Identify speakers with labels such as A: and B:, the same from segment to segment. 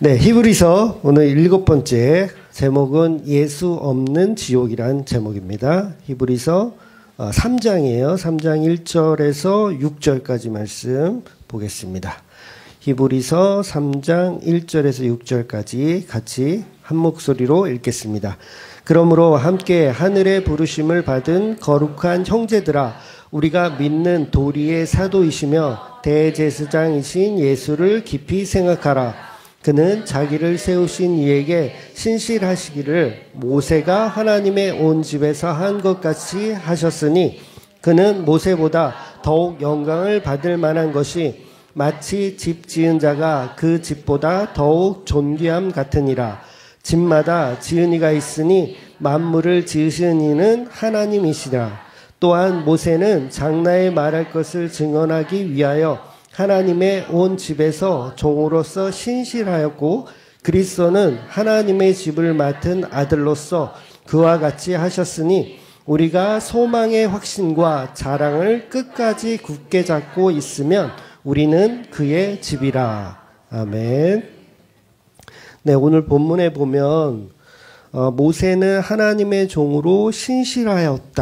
A: 네, 히브리서 오늘 7번째 제목은 예수 없는 지옥이란 제목입니다. 히브리서 3장이에요. 3장 1절에서 6절까지 말씀 보겠습니다. 히브리서 3장 1절에서 6절까지 같이 한 목소리로 읽겠습니다. 그러므로 함께 하늘의 부르심을 받은 거룩한 형제들아, 우리가 믿는 도리의 사도이시며 대제사장이신 예수를 깊이 생각하라. 그는 자기를 세우신 이에게 신실하시기를 모세가 하나님의 온 집에서 한 것 같이 하셨으니, 그는 모세보다 더욱 영광을 받을 만한 것이 마치 집 지은 자가 그 집보다 더욱 존귀함 같으니라. 집마다 지은 이가 있으니 만물을 지으신 이는 하나님이시라. 또한 모세는 장래에 말할 것을 증언하기 위하여 하나님의 온 집에서 종으로서 신실하였고, 그리스도는 하나님의 집을 맡은 아들로서 그와 같이 하셨으니, 우리가 소망의 확신과 자랑을 끝까지 굳게 잡고 있으면 우리는 그의 집이라. 아멘. 네, 오늘 본문에 보면 모세는 하나님의 종으로 신실하였다라고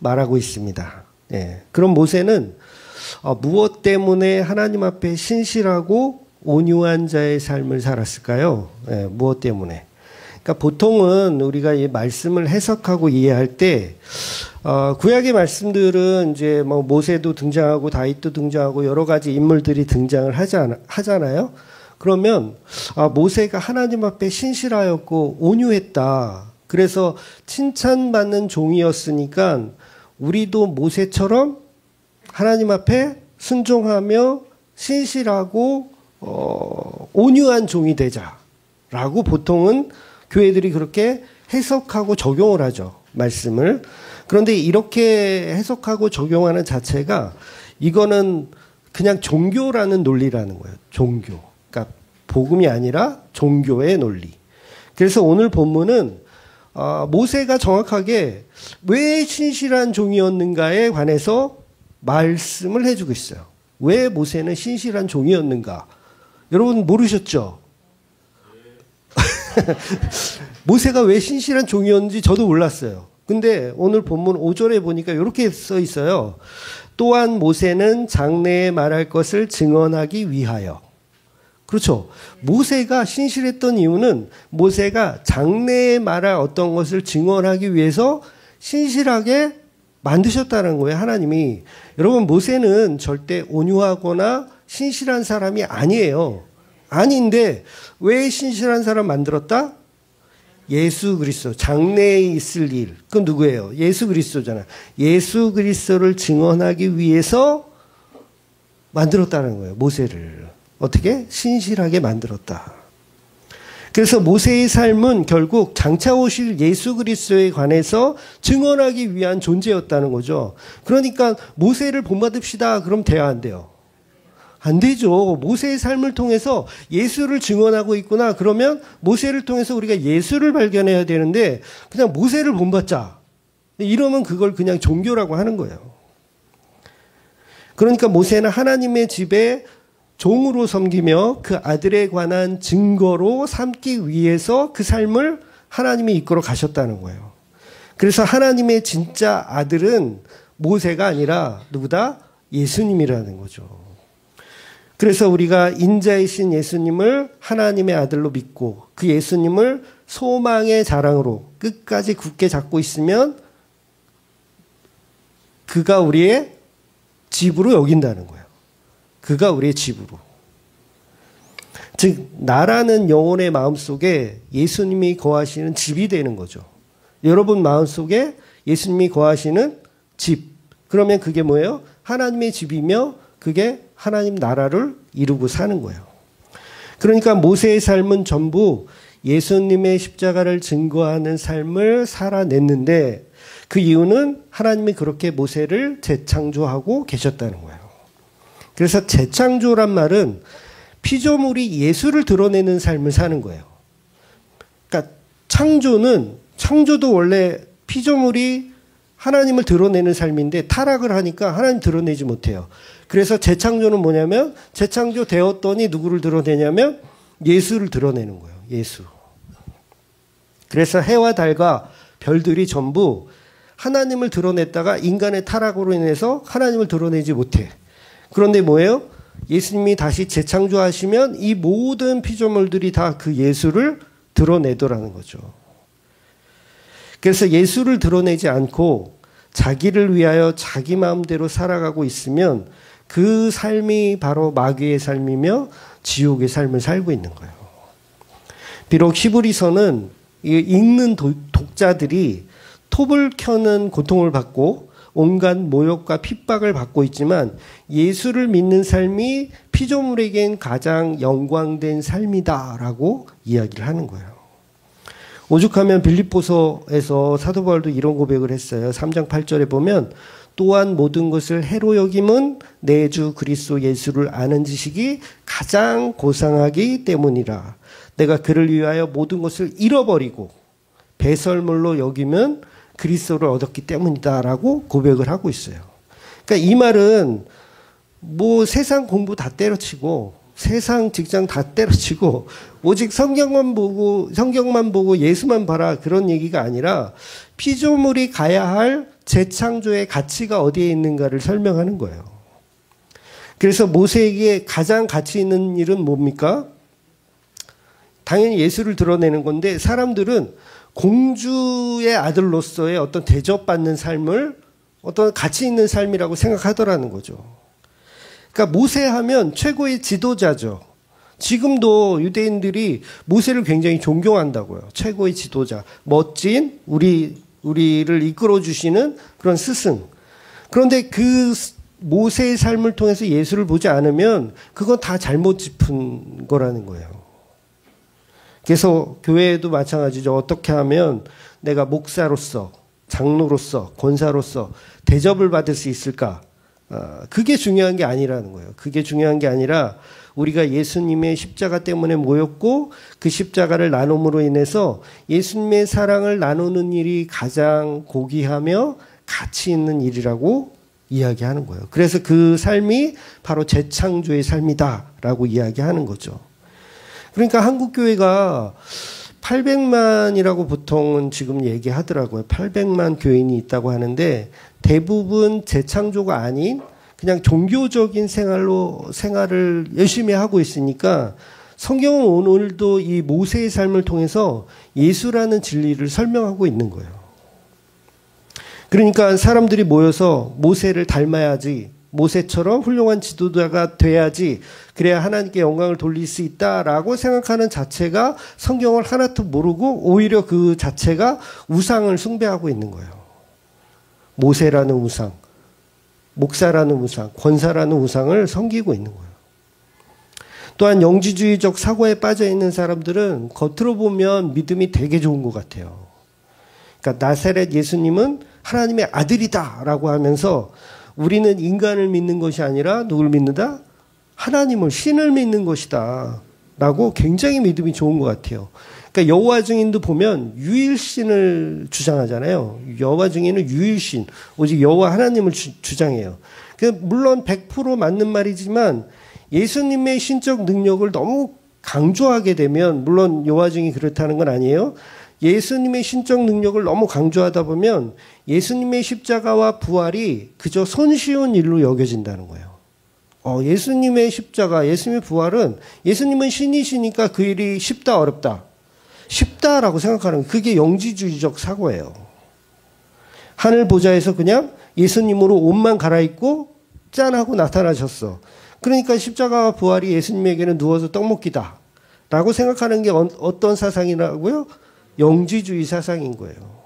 A: 말하고 있습니다. 네, 그럼 모세는 무엇 때문에 하나님 앞에 신실하고 온유한 자의 삶을 살았을까요? 네, 무엇 때문에? 그러니까 보통은 우리가 이 말씀을 해석하고 이해할 때 구약의 말씀들은 이제 뭐 모세도 등장하고 다윗도 등장하고 여러 가지 인물들이 등장을 하잖아요. 그러면 모세가 하나님 앞에 신실하였고 온유했다. 그래서 칭찬받는 종이었으니까 우리도 모세처럼 하나님 앞에 순종하며 신실하고 온유한 종이 되자라고 보통은 교회들이 그렇게 해석하고 적용을 하죠, 말씀을. 그런데 이렇게 해석하고 적용하는 자체가 이거는 그냥 종교라는 논리라는 거예요. 종교. 그러니까 복음이 아니라 종교의 논리. 그래서 오늘 본문은 모세가 정확하게 왜 신실한 종이었는가에 관해서 말씀을 해주고 있어요. 왜 모세는 신실한 종이었는가? 여러분 모르셨죠? 모세가 왜 신실한 종이었는지 저도 몰랐어요. 근데 오늘 본문 5절에 보니까 이렇게 써 있어요. 또한 모세는 장래에 말할 것을 증언하기 위하여. 그렇죠. 모세가 신실했던 이유는 모세가 장래에 말할 어떤 것을 증언하기 위해서 신실하게 만드셨다는 거예요, 하나님이. 여러분, 모세는 절대 온유하거나 신실한 사람이 아니에요. 아닌데 왜 신실한 사람 만들었다? 예수 그리스도, 장래에 있을 일. 그건 누구예요? 예수 그리스도잖아. 예수 그리스도를 증언하기 위해서 만들었다는 거예요, 모세를. 어떻게? 신실하게 만들었다. 그래서 모세의 삶은 결국 장차 오실 예수 그리스도에 관해서 증언하기 위한 존재였다는 거죠. 그러니까 모세를 본받읍시다 그럼 돼야 안 돼요? 안 되죠. 모세의 삶을 통해서 예수를 증언하고 있구나. 그러면 모세를 통해서 우리가 예수를 발견해야 되는데 그냥 모세를 본받자. 이러면 그걸 그냥 종교라고 하는 거예요. 그러니까 모세는 하나님의 집에 종으로 섬기며 그 아들에 관한 증거로 삼기 위해서 그 삶을 하나님이 이끌어 가셨다는 거예요. 그래서 하나님의 진짜 아들은 모세가 아니라 누구다? 예수님이라는 거죠. 그래서 우리가 인자이신 예수님을 하나님의 아들로 믿고 그 예수님을 소망의 자랑으로 끝까지 굳게 잡고 있으면 그가 우리의 집으로 여긴다는 거예요. 그가 우리의 집으로. 즉 나라는 영혼의 마음속에 예수님이 거하시는 집이 되는 거죠. 여러분 마음속에 예수님이 거하시는 집. 그러면 그게 뭐예요? 하나님의 집이며 그게 하나님 나라를 이루고 사는 거예요. 그러니까 모세의 삶은 전부 예수님의 십자가를 증거하는 삶을 살아냈는데 그 이유는 하나님이 그렇게 모세를 재창조하고 계셨다는 거예요. 그래서 재창조란 말은 피조물이 예수를 드러내는 삶을 사는 거예요. 그러니까 창조도 원래 피조물이 하나님을 드러내는 삶인데 타락을 하니까 하나님 드러내지 못해요. 그래서 재창조는 뭐냐면 재창조되었더니 누구를 드러내냐면 예수를 드러내는 거예요. 예수. 그래서 해와 달과 별들이 전부 하나님을 드러냈다가 인간의 타락으로 인해서 하나님을 드러내지 못해. 그런데 뭐예요? 예수님이 다시 재창조하시면 이 모든 피조물들이 다 그 예수를 드러내더라는 거죠. 그래서 예수를 드러내지 않고 자기를 위하여 자기 마음대로 살아가고 있으면 그 삶이 바로 마귀의 삶이며 지옥의 삶을 살고 있는 거예요. 비록 히브리서는 읽는 독자들이 톱을 켜는 고통을 받고 온갖 모욕과 핍박을 받고 있지만 예수를 믿는 삶이 피조물에겐 가장 영광된 삶이다라고 이야기를 하는 거예요. 오죽하면 빌립보서에서 사도 바울도 이런 고백을 했어요. 3장 8절에 보면 또한 모든 것을 해로 여김은 내 주 그리스도 예수를 아는 지식이 가장 고상하기 때문이라. 내가 그를 위하여 모든 것을 잃어버리고 배설물로 여기면 그리스도를 얻었기 때문이다라고 고백을 하고 있어요. 그러니까 이 말은 뭐 세상 공부 다 때려치고 세상 직장 다 때려치고 오직 성경만 보고 예수만 봐라 그런 얘기가 아니라 피조물이 가야 할 재창조의 가치가 어디에 있는가를 설명하는 거예요. 그래서 모세에게 가장 가치 있는 일은 뭡니까? 당연히 예수를 드러내는 건데 사람들은 공주의 아들로서의 어떤 대접받는 삶을 어떤 가치 있는 삶이라고 생각하더라는 거죠. 그러니까 모세하면 최고의 지도자죠. 지금도 유대인들이 모세를 굉장히 존경한다고요. 최고의 지도자, 멋진 우리를 이끌어 주시는 그런 스승. 그런데 그 모세의 삶을 통해서 예수를 보지 않으면 그건 다 잘못 짚은 거라는 거예요. 그래서 교회도 마찬가지죠. 어떻게 하면 내가 목사로서, 장로로서, 권사로서 대접을 받을 수 있을까? 그게 중요한 게 아니라는 거예요. 그게 중요한 게 아니라 우리가 예수님의 십자가 때문에 모였고 그 십자가를 나눔으로 인해서 예수님의 사랑을 나누는 일이 가장 고귀하며 가치 있는 일이라고 이야기하는 거예요. 그래서 그 삶이 바로 재창조의 삶이다라고 이야기하는 거죠. 그러니까 한국교회가 800만이라고 보통은 지금 얘기하더라고요. 800만 교인이 있다고 하는데 대부분 재창조가 아닌 그냥 종교적인 생활을 열심히 하고 있으니까 성경은 오늘도 이 모세의 삶을 통해서 예수라는 진리를 설명하고 있는 거예요. 그러니까 사람들이 모여서 모세를 닮아야지, 모세처럼 훌륭한 지도자가 돼야지, 그래야 하나님께 영광을 돌릴 수 있다라고 생각하는 자체가 성경을 하나도 모르고 오히려 그 자체가 우상을 숭배하고 있는 거예요. 모세라는 우상, 목사라는 우상, 권사라는 우상을 섬기고 있는 거예요. 또한 영지주의적 사고에 빠져 있는 사람들은 겉으로 보면 믿음이 되게 좋은 것 같아요. 그러니까 나사렛 예수님은 하나님의 아들이다라고 하면서 우리는 인간을 믿는 것이 아니라 누굴 믿는다? 하나님을, 신을 믿는 것이다 라고 굉장히 믿음이 좋은 것 같아요. 그러니까 여호와 증인도 보면 유일신을 주장하잖아요. 여호와 증인은 유일신, 오직 여호와 하나님을 주장해요. 물론 100% 맞는 말이지만 예수님의 신적 능력을 너무 강조하게 되면, 물론 여호와 증인이 그렇다는 건 아니에요. 예수님의 신적 능력을 너무 강조하다 보면 예수님의 십자가와 부활이 그저 손쉬운 일로 여겨진다는 거예요. 예수님의 십자가, 예수님의 부활은, 예수님은 신이시니까 그 일이 쉽다 어렵다, 쉽다라고 생각하는 거예요. 그게 영지주의적 사고예요. 하늘 보좌에서 그냥 예수님으로 옷만 갈아입고 짠 하고 나타나셨어. 그러니까 십자가와 부활이 예수님에게는 누워서 떡 먹기다 라고 생각하는 게 어떤 사상이라고요? 영지주의 사상인 거예요.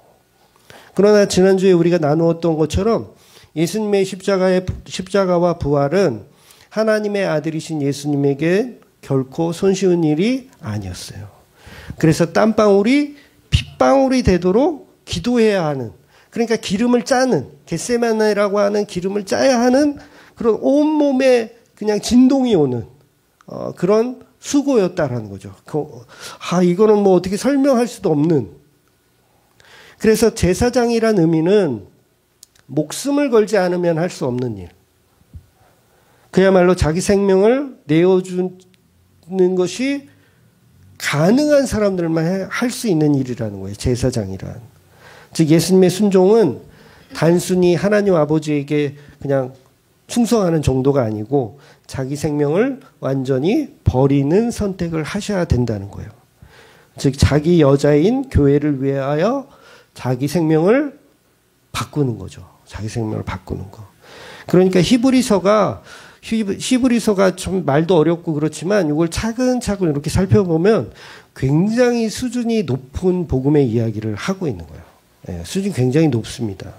A: 그러나 지난주에 우리가 나누었던 것처럼 예수님의 십자가와 부활은 하나님의 아들이신 예수님에게 결코 손쉬운 일이 아니었어요. 그래서 땀방울이 핏방울이 되도록 기도해야 하는, 그러니까 기름을 짜는, 겟세마네라고 하는 기름을 짜야 하는 그런 온몸에 그냥 진동이 오는 그런 수고였다라는 거죠. 이거는 뭐 어떻게 설명할 수도 없는. 그래서 제사장이란 의미는 목숨을 걸지 않으면 할 수 없는 일. 그야말로 자기 생명을 내어주는 것이 가능한 사람들만 할 수 있는 일이라는 거예요. 제사장이란. 즉 예수님의 순종은 단순히 하나님 아버지에게 그냥 충성하는 정도가 아니고 자기 생명을 완전히 버리는 선택을 하셔야 된다는 거예요. 즉 자기 여자인 교회를 위하여 자기 생명을 바꾸는 거죠. 자기 생명을 바꾸는 거. 그러니까 히브리서가 좀 말도 어렵고 그렇지만 이걸 차근차근 이렇게 살펴보면 굉장히 수준이 높은 복음의 이야기를 하고 있는 거예요. 예, 수준이 굉장히 높습니다.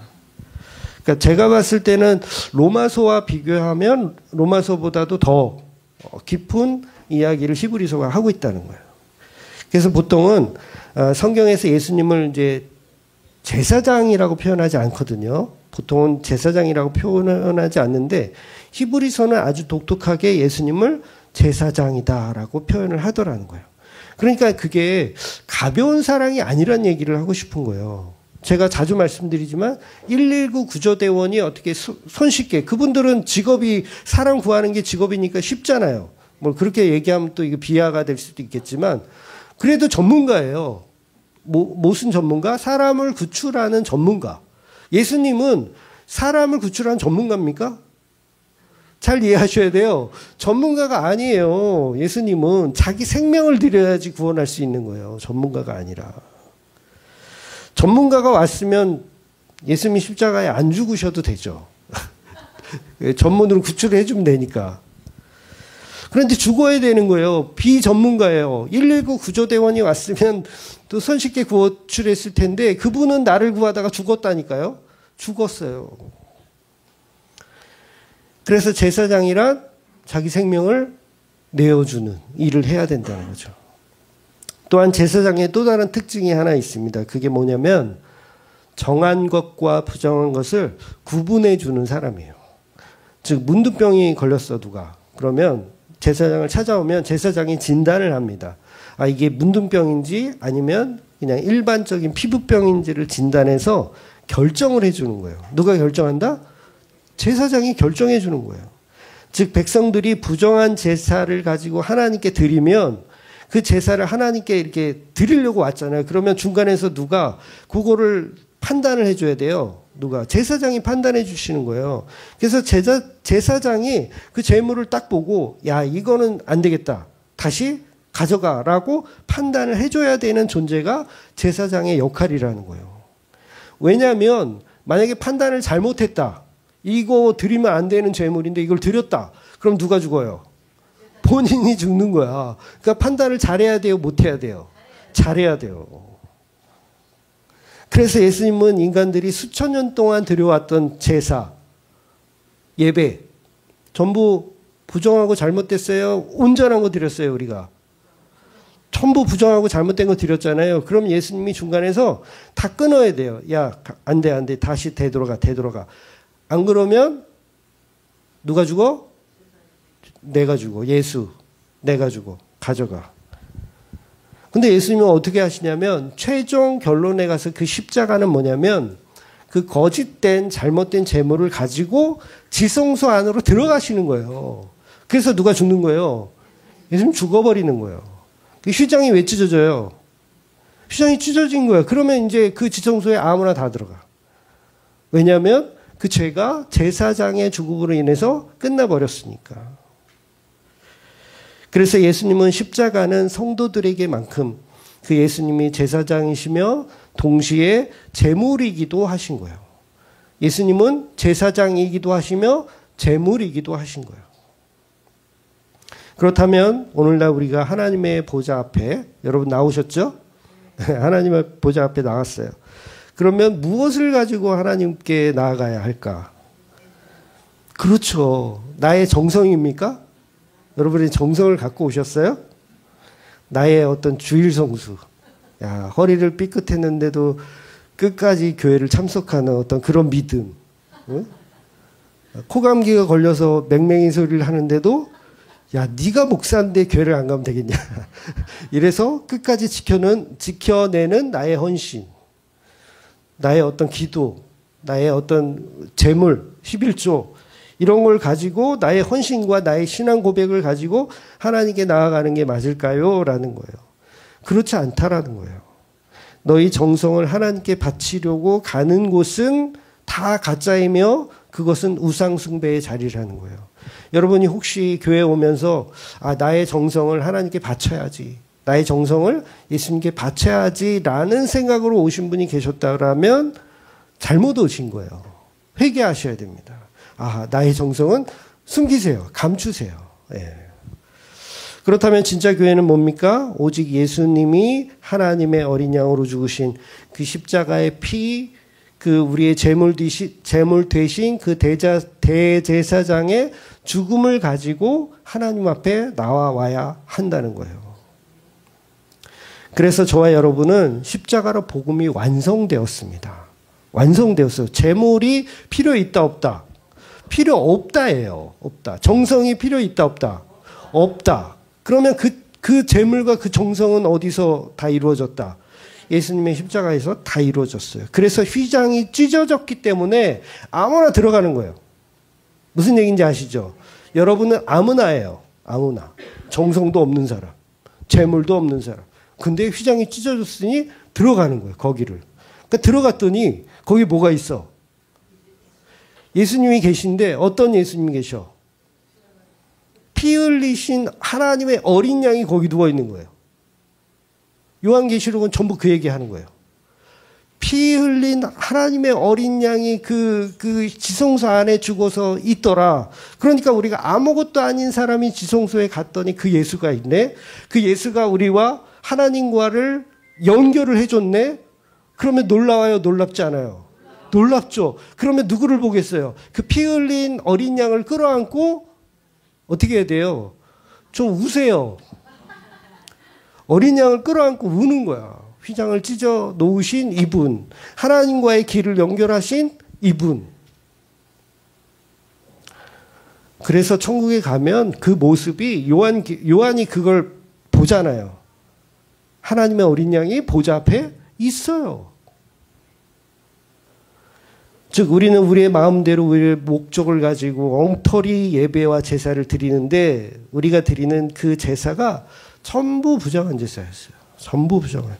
A: 그러니까 제가 봤을 때는 로마서와 비교하면 로마서보다도 더 깊은 이야기를 히브리서가 하고 있다는 거예요. 그래서 보통은 성경에서 예수님을 이제 제사장이라고 표현하지 않거든요. 보통은 제사장이라고 표현하지 않는데 히브리서는 아주 독특하게 예수님을 제사장이다라고 표현을 하더라는 거예요. 그러니까 그게 가벼운 사랑이 아니란 얘기를 하고 싶은 거예요. 제가 자주 말씀드리지만 119 구조대원이 어떻게 손쉽게, 그분들은 직업이 사람 구하는 게 직업이니까 쉽잖아요. 뭐 그렇게 얘기하면 또 이게 비하가 될 수도 있겠지만 그래도 전문가예요. 무슨 전문가? 사람을 구출하는 전문가. 예수님은 사람을 구출하는 전문가입니까? 잘 이해하셔야 돼요. 전문가가 아니에요. 예수님은 자기 생명을 드려야지 구원할 수 있는 거예요. 전문가가 아니라. 전문가가 왔으면 예수님 십자가에 안 죽으셔도 되죠. 전문으로 구출을 해주면 되니까. 그런데 죽어야 되는 거예요. 비전문가예요. 119 구조대원이 왔으면 또 손쉽게 구출했을 텐데 그분은 나를 구하다가 죽었다니까요. 죽었어요. 그래서 제사장이란 자기 생명을 내어주는 일을 해야 된다는 거죠. 또한 제사장의 또 다른 특징이 하나 있습니다. 그게 뭐냐면 정한 것과 부정한 것을 구분해 주는 사람이에요. 즉 문둥병이 걸렸어 누가. 그러면 제사장을 찾아오면 제사장이 진단을 합니다. 아 이게 문둥병인지 아니면 그냥 일반적인 피부병인지를 진단해서 결정을 해주는 거예요. 누가 결정한다? 제사장이 결정해 주는 거예요. 즉 백성들이 부정한 제사를 가지고 하나님께 드리면 그 제사를 하나님께 이렇게 드리려고 왔잖아요. 그러면 중간에서 누가 그거를 판단을 해줘야 돼요. 누가? 제사장이 판단해 주시는 거예요. 그래서 제사장이 그 재물을 딱 보고 야 이거는 안 되겠다. 다시 가져가라고 판단을 해줘야 되는 존재가 제사장의 역할이라는 거예요. 왜냐하면 만약에 판단을 잘못했다. 이거 드리면 안 되는 재물인데 이걸 드렸다. 그럼 누가 죽어요? 본인이 죽는 거야. 그러니까 판단을 잘해야 돼요? 못해야 돼요? 잘해야 돼요. 그래서 예수님은 인간들이 수천 년 동안 드려왔던 제사, 예배 전부 부정하고 잘못됐어요? 온전한 거 드렸어요 우리가? 전부 부정하고 잘못된 거 드렸잖아요. 그럼 예수님이 중간에서 다 끊어야 돼요. 야, 안 돼, 안 돼. 다시 되돌아가. 안 그러면 누가 죽어? 내가 죽어. 예수. 내가 죽어. 가져가. 근데 예수님은 어떻게 하시냐면 최종 결론에 가서 그 십자가는 뭐냐면 그 거짓된 잘못된 재물을 가지고 지성소 안으로 들어가시는 거예요. 그래서 누가 죽는 거예요? 예수님 죽어버리는 거예요. 휘장이 왜 찢어져요? 휘장이 찢어진 거예요. 그러면 이제 그 지성소에 아무나 다 들어가. 왜냐하면 그 죄가 제사장의 죽음으로 인해서 끝나버렸으니까. 그래서 예수님은 십자가는 성도들에게만큼 그 예수님이 제사장이시며 동시에 제물이기도 하신 거예요. 예수님은 제사장이기도 하시며 제물이기도 하신 거예요. 그렇다면 오늘날 우리가 하나님의 보좌 앞에, 여러분 나오셨죠? 하나님의 보좌 앞에 나왔어요. 그러면 무엇을 가지고 하나님께 나아가야 할까? 그렇죠. 나의 정성입니까? 여러분이 정성을 갖고 오셨어요? 나의 어떤 주일성수. 야, 허리를 삐끗했는데도 끝까지 교회를 참석하는 어떤 그런 믿음. 응? 코감기가 걸려서 맹맹이 소리를 하는데도 야, 네가 목사인데 교회를 안 가면 되겠냐. 이래서 끝까지 지켜내는 나의 헌신. 나의 어떤 기도, 나의 어떤 재물, 11조 이런 걸 가지고 나의 헌신과 나의 신앙 고백을 가지고 하나님께 나아가는 게 맞을까요? 라는 거예요. 그렇지 않다라는 거예요. 너희 정성을 하나님께 바치려고 가는 곳은 다 가짜이며 그것은 우상숭배의 자리라는 거예요. 여러분이 혹시 교회 오면서 나의 정성을 하나님께 바쳐야지, 나의 정성을 예수님께 바쳐야지 라는 생각으로 오신 분이 계셨다면 잘못 오신 거예요. 회개하셔야 됩니다. 나의 정성은 숨기세요. 감추세요. 예. 그렇다면 진짜 교회는 뭡니까? 오직 예수님이 하나님의 어린 양으로 죽으신 그 십자가의 피, 그 우리의 제물 되신 그 대제사장의 죽음을 가지고 하나님 앞에 나와야 한다는 거예요. 그래서 저와 여러분은 십자가로 복음이 완성되었습니다. 완성되었어요. 제물이 필요 있다 없다? 필요 없다예요. 없다. 정성이 필요 있다 없다? 없다. 그러면 그 제물과 그 정성은 어디서 다 이루어졌다? 예수님의 십자가에서 다 이루어졌어요. 그래서 휘장이 찢어졌기 때문에 아무나 들어가는 거예요. 무슨 얘기인지 아시죠? 여러분은 아무나예요. 아무나. 정성도 없는 사람, 재물도 없는 사람. 근데 휘장이 찢어졌으니 들어가는 거예요. 거기를. 그러니까 들어갔더니 거기 뭐가 있어? 예수님이 계신데 어떤 예수님이 계셔? 피 흘리신 하나님의 어린 양이 거기 누워 있는 거예요. 요한계시록은 전부 그 얘기하는 거예요. 피 흘린 하나님의 어린 양이 그 지성소 안에 죽어서 있더라. 그러니까 우리가 아무것도 아닌 사람이 지성소에 갔더니 그 예수가 있네. 그 예수가 우리와 하나님과를 연결을 해줬네. 그러면 놀라워요? 놀랍지 않아요? 놀랍죠. 그러면 누구를 보겠어요? 그 피 흘린 어린 양을 끌어안고 어떻게 해야 돼요? 좀 우세요. 어린 양을 끌어안고 우는 거야. 휘장을 찢어 놓으신 이분, 하나님과의 길을 연결하신 이분. 그래서 천국에 가면 그 모습이 요한이 그걸 보잖아요. 하나님의 어린 양이 보좌 앞에 있어요. 즉 우리는 우리의 마음대로 우리의 목적을 가지고 엉터리 예배와 제사를 드리는데 우리가 드리는 그 제사가 전부 부정한 제사였어요. 전부 부정한.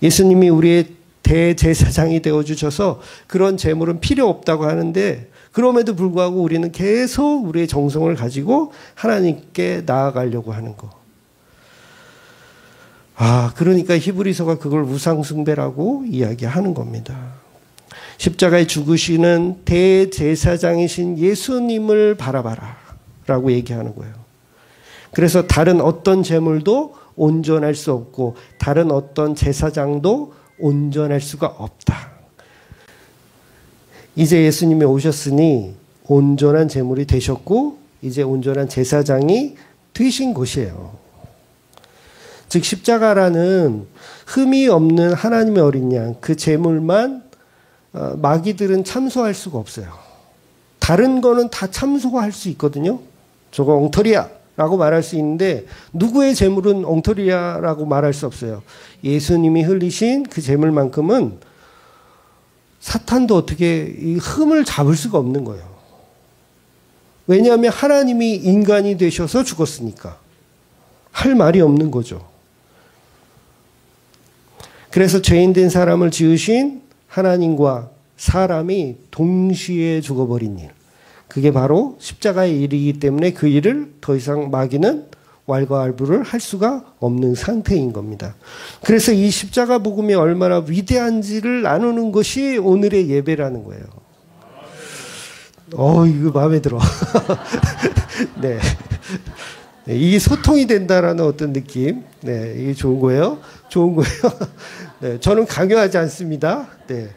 A: 예수님이 우리의 대제사장이 되어주셔서 그런 제물은 필요 없다고 하는데 그럼에도 불구하고 우리는 계속 우리의 정성을 가지고 하나님께 나아가려고 하는 거. 그러니까 히브리서가 그걸 우상숭배라고 이야기하는 겁니다. 십자가에 죽으시는 대제사장이신 예수님을 바라봐라 라고 얘기하는 거예요. 그래서 다른 어떤 제물도 온전할 수 없고 다른 어떤 제사장도 온전할 수가 없다. 이제 예수님이 오셨으니 온전한 제물이 되셨고 이제 온전한 제사장이 되신 곳이에요. 즉 십자가라는 흠이 없는 하나님의 어린 양, 그 제물만 마귀들은 참소할 수가 없어요. 다른 거는 다 참소할 수 있거든요. 저거 엉터리야 라고 말할 수 있는데 누구의 제물은 엉터리야 라고 말할 수 없어요. 예수님이 흘리신 그 제물만큼은 사탄도 어떻게 이 흠을 잡을 수가 없는 거예요. 왜냐하면 하나님이 인간이 되셔서 죽었으니까 할 말이 없는 거죠. 그래서 죄인된 사람을 지으신 하나님과 사람이 동시에 죽어버린 일. 그게 바로 십자가의 일이기 때문에 그 일을 더 이상 마귀는 왈가왈부를 할 수가 없는 상태인 겁니다. 그래서 이 십자가 복음이 얼마나 위대한지를 나누는 것이 오늘의 예배라는 거예요. 이거 마음에 들어. 네. 네, 이게 소통이 된다라는 어떤 느낌. 네, 이게 좋은 거예요. 좋은 거예요. 네, 저는 강요하지 않습니다. 네.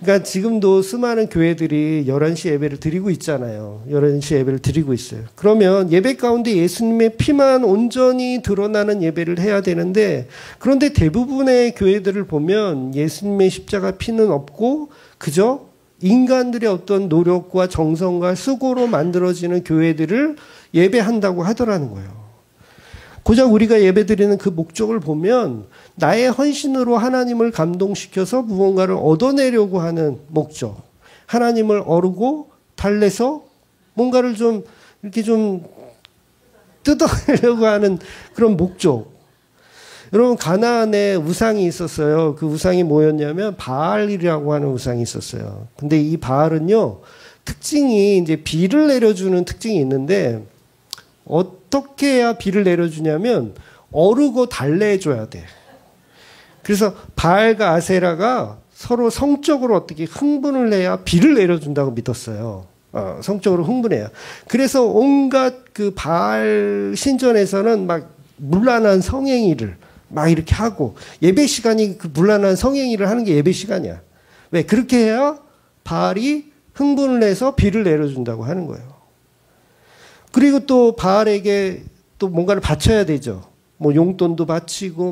A: 그러니까 지금도 수많은 교회들이 11시 예배를 드리고 있잖아요. 11시 예배를 드리고 있어요. 그러면 예배 가운데 예수님의 피만 온전히 드러나는 예배를 해야 되는데 그런데 대부분의 교회들을 보면 예수님의 십자가 피는 없고 그저 인간들의 어떤 노력과 정성과 수고로 만들어지는 교회들을 예배한다고 하더라는 거예요. 고작 우리가 예배드리는 그 목적을 보면 나의 헌신으로 하나님을 감동시켜서 무언가를 얻어내려고 하는 목적. 하나님을 어루고 달래서 뭔가를 좀 이렇게 좀 뜯어내려고 하는 그런 목적. 여러분 가나안에 우상이 있었어요. 그 우상이 뭐였냐면 바알이라고 하는 우상이 있었어요. 근데 이 바알은요 특징이 이제 비를 내려주는 특징이 있는데 어떻게 해야 비를 내려주냐면 어르고 달래줘야 돼. 그래서 바알과 아세라가 서로 성적으로 어떻게 흥분을 해야 비를 내려준다고 믿었어요. 성적으로 흥분해요. 그래서 온갖 그 바알 신전에서는 막 문란한 성행위를 막 이렇게 하고 예배 시간이 그 문란한 성행위를 하는 게 예배 시간이야. 왜? 그렇게 해야 바알이 흥분을 해서 비를 내려준다고 하는 거예요. 그리고 또 바알에게 또 뭔가를 바쳐야 되죠. 뭐 용돈도 바치고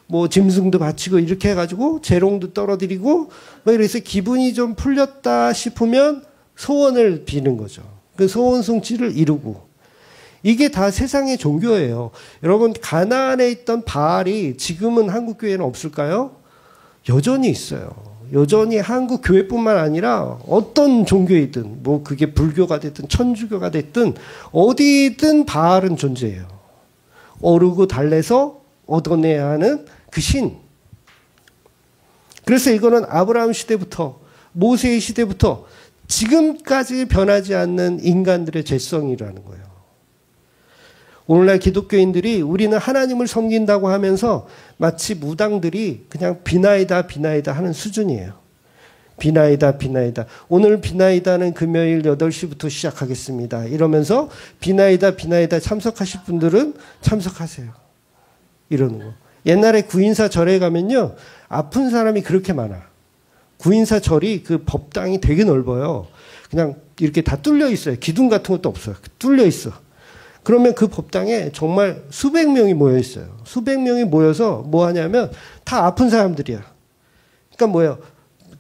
A: 뭐 짐승도 바치고 이렇게 해가지고 재롱도 떨어뜨리고 뭐 이래서 기분이 좀 풀렸다 싶으면 소원을 비는 거죠. 그 소원 성취를 이루고 이게 다 세상의 종교예요. 여러분 가나안에 있던 바알이 지금은 한국 교회는 없을까요? 여전히 있어요. 여전히 한국 교회뿐만 아니라 어떤 종교이든 뭐 그게 불교가 됐든 천주교가 됐든 어디든 바알은 존재해요. 어르고 달래서 얻어내야 하는 그 신. 그래서 이거는 아브라함 시대부터 모세의 시대부터 지금까지 변하지 않는 인간들의 죄성이라는 거예요. 오늘날 기독교인들이 우리는 하나님을 섬긴다고 하면서 마치 무당들이 그냥 비나이다 하는 수준이에요. 비나이다. 오늘 비나이다는 금요일 8시부터 시작하겠습니다. 이러면서 비나이다 참석하실 분들은 참석하세요. 이러는 거. 옛날에 구인사 절에 가면요. 아픈 사람이 그렇게 많아. 구인사 절이 그 법당이 되게 넓어요. 그냥 이렇게 다 뚫려 있어요. 기둥 같은 것도 없어요. 뚫려 있어. 그러면 그 법당에 정말 수백 명이 모여 있어요. 수백 명이 모여서 뭐 하냐면 다 아픈 사람들이야. 그러니까 뭐예요?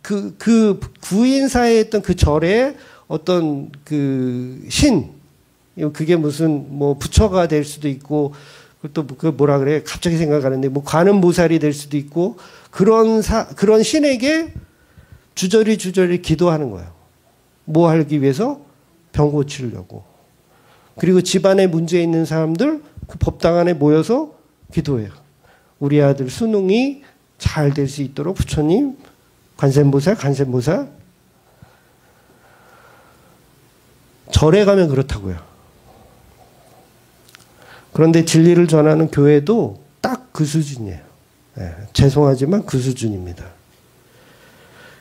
A: 그 구인사에 있던 그 절에 어떤 그 신, 그게 무슨 뭐 부처가 될 수도 있고, 또 그 뭐라 그래? 갑자기 생각하는데 뭐 관음보살이 될 수도 있고, 그런 신에게 주저리 기도하는 거예요. 뭐 하기 위해서? 병 고치려고. 그리고 집안에 문제 있는 사람들 그 법당 안에 모여서 기도해요. 우리 아들 수능이 잘 될 수 있도록 부처님, 관세음보살. 절에 가면 그렇다고요. 그런데 진리를 전하는 교회도 딱 그 수준이에요. 네, 죄송하지만 그 수준입니다.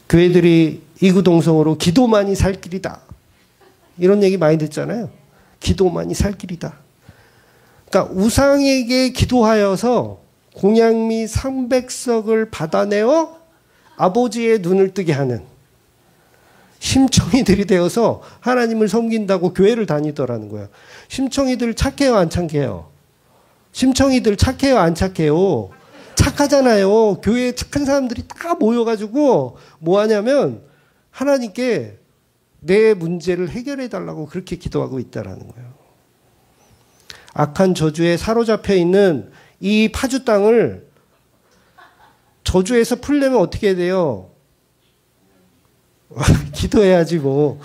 A: 교회들이 이구동성으로 기도만이 살 길이다. 이런 얘기 많이 듣잖아요. 기도만이 살 길이다. 그러니까 우상에게 기도하여서 공양미 300석을 받아내어 아버지의 눈을 뜨게 하는 심청이들이 되어서 하나님을 섬긴다고 교회를 다니더라는 거예요. 심청이들 착해요, 안 착해요? 심청이들 착해요, 안 착해요? 착하잖아요. 교회에 착한 사람들이 다 모여가지고 뭐 하냐면 하나님께 내 문제를 해결해 달라고 그렇게 기도하고 있다라는 거예요. 악한 저주에 사로잡혀 있는 이 파주 땅을 저주에서 풀려면 어떻게 해야 돼요? 기도해야지 뭐.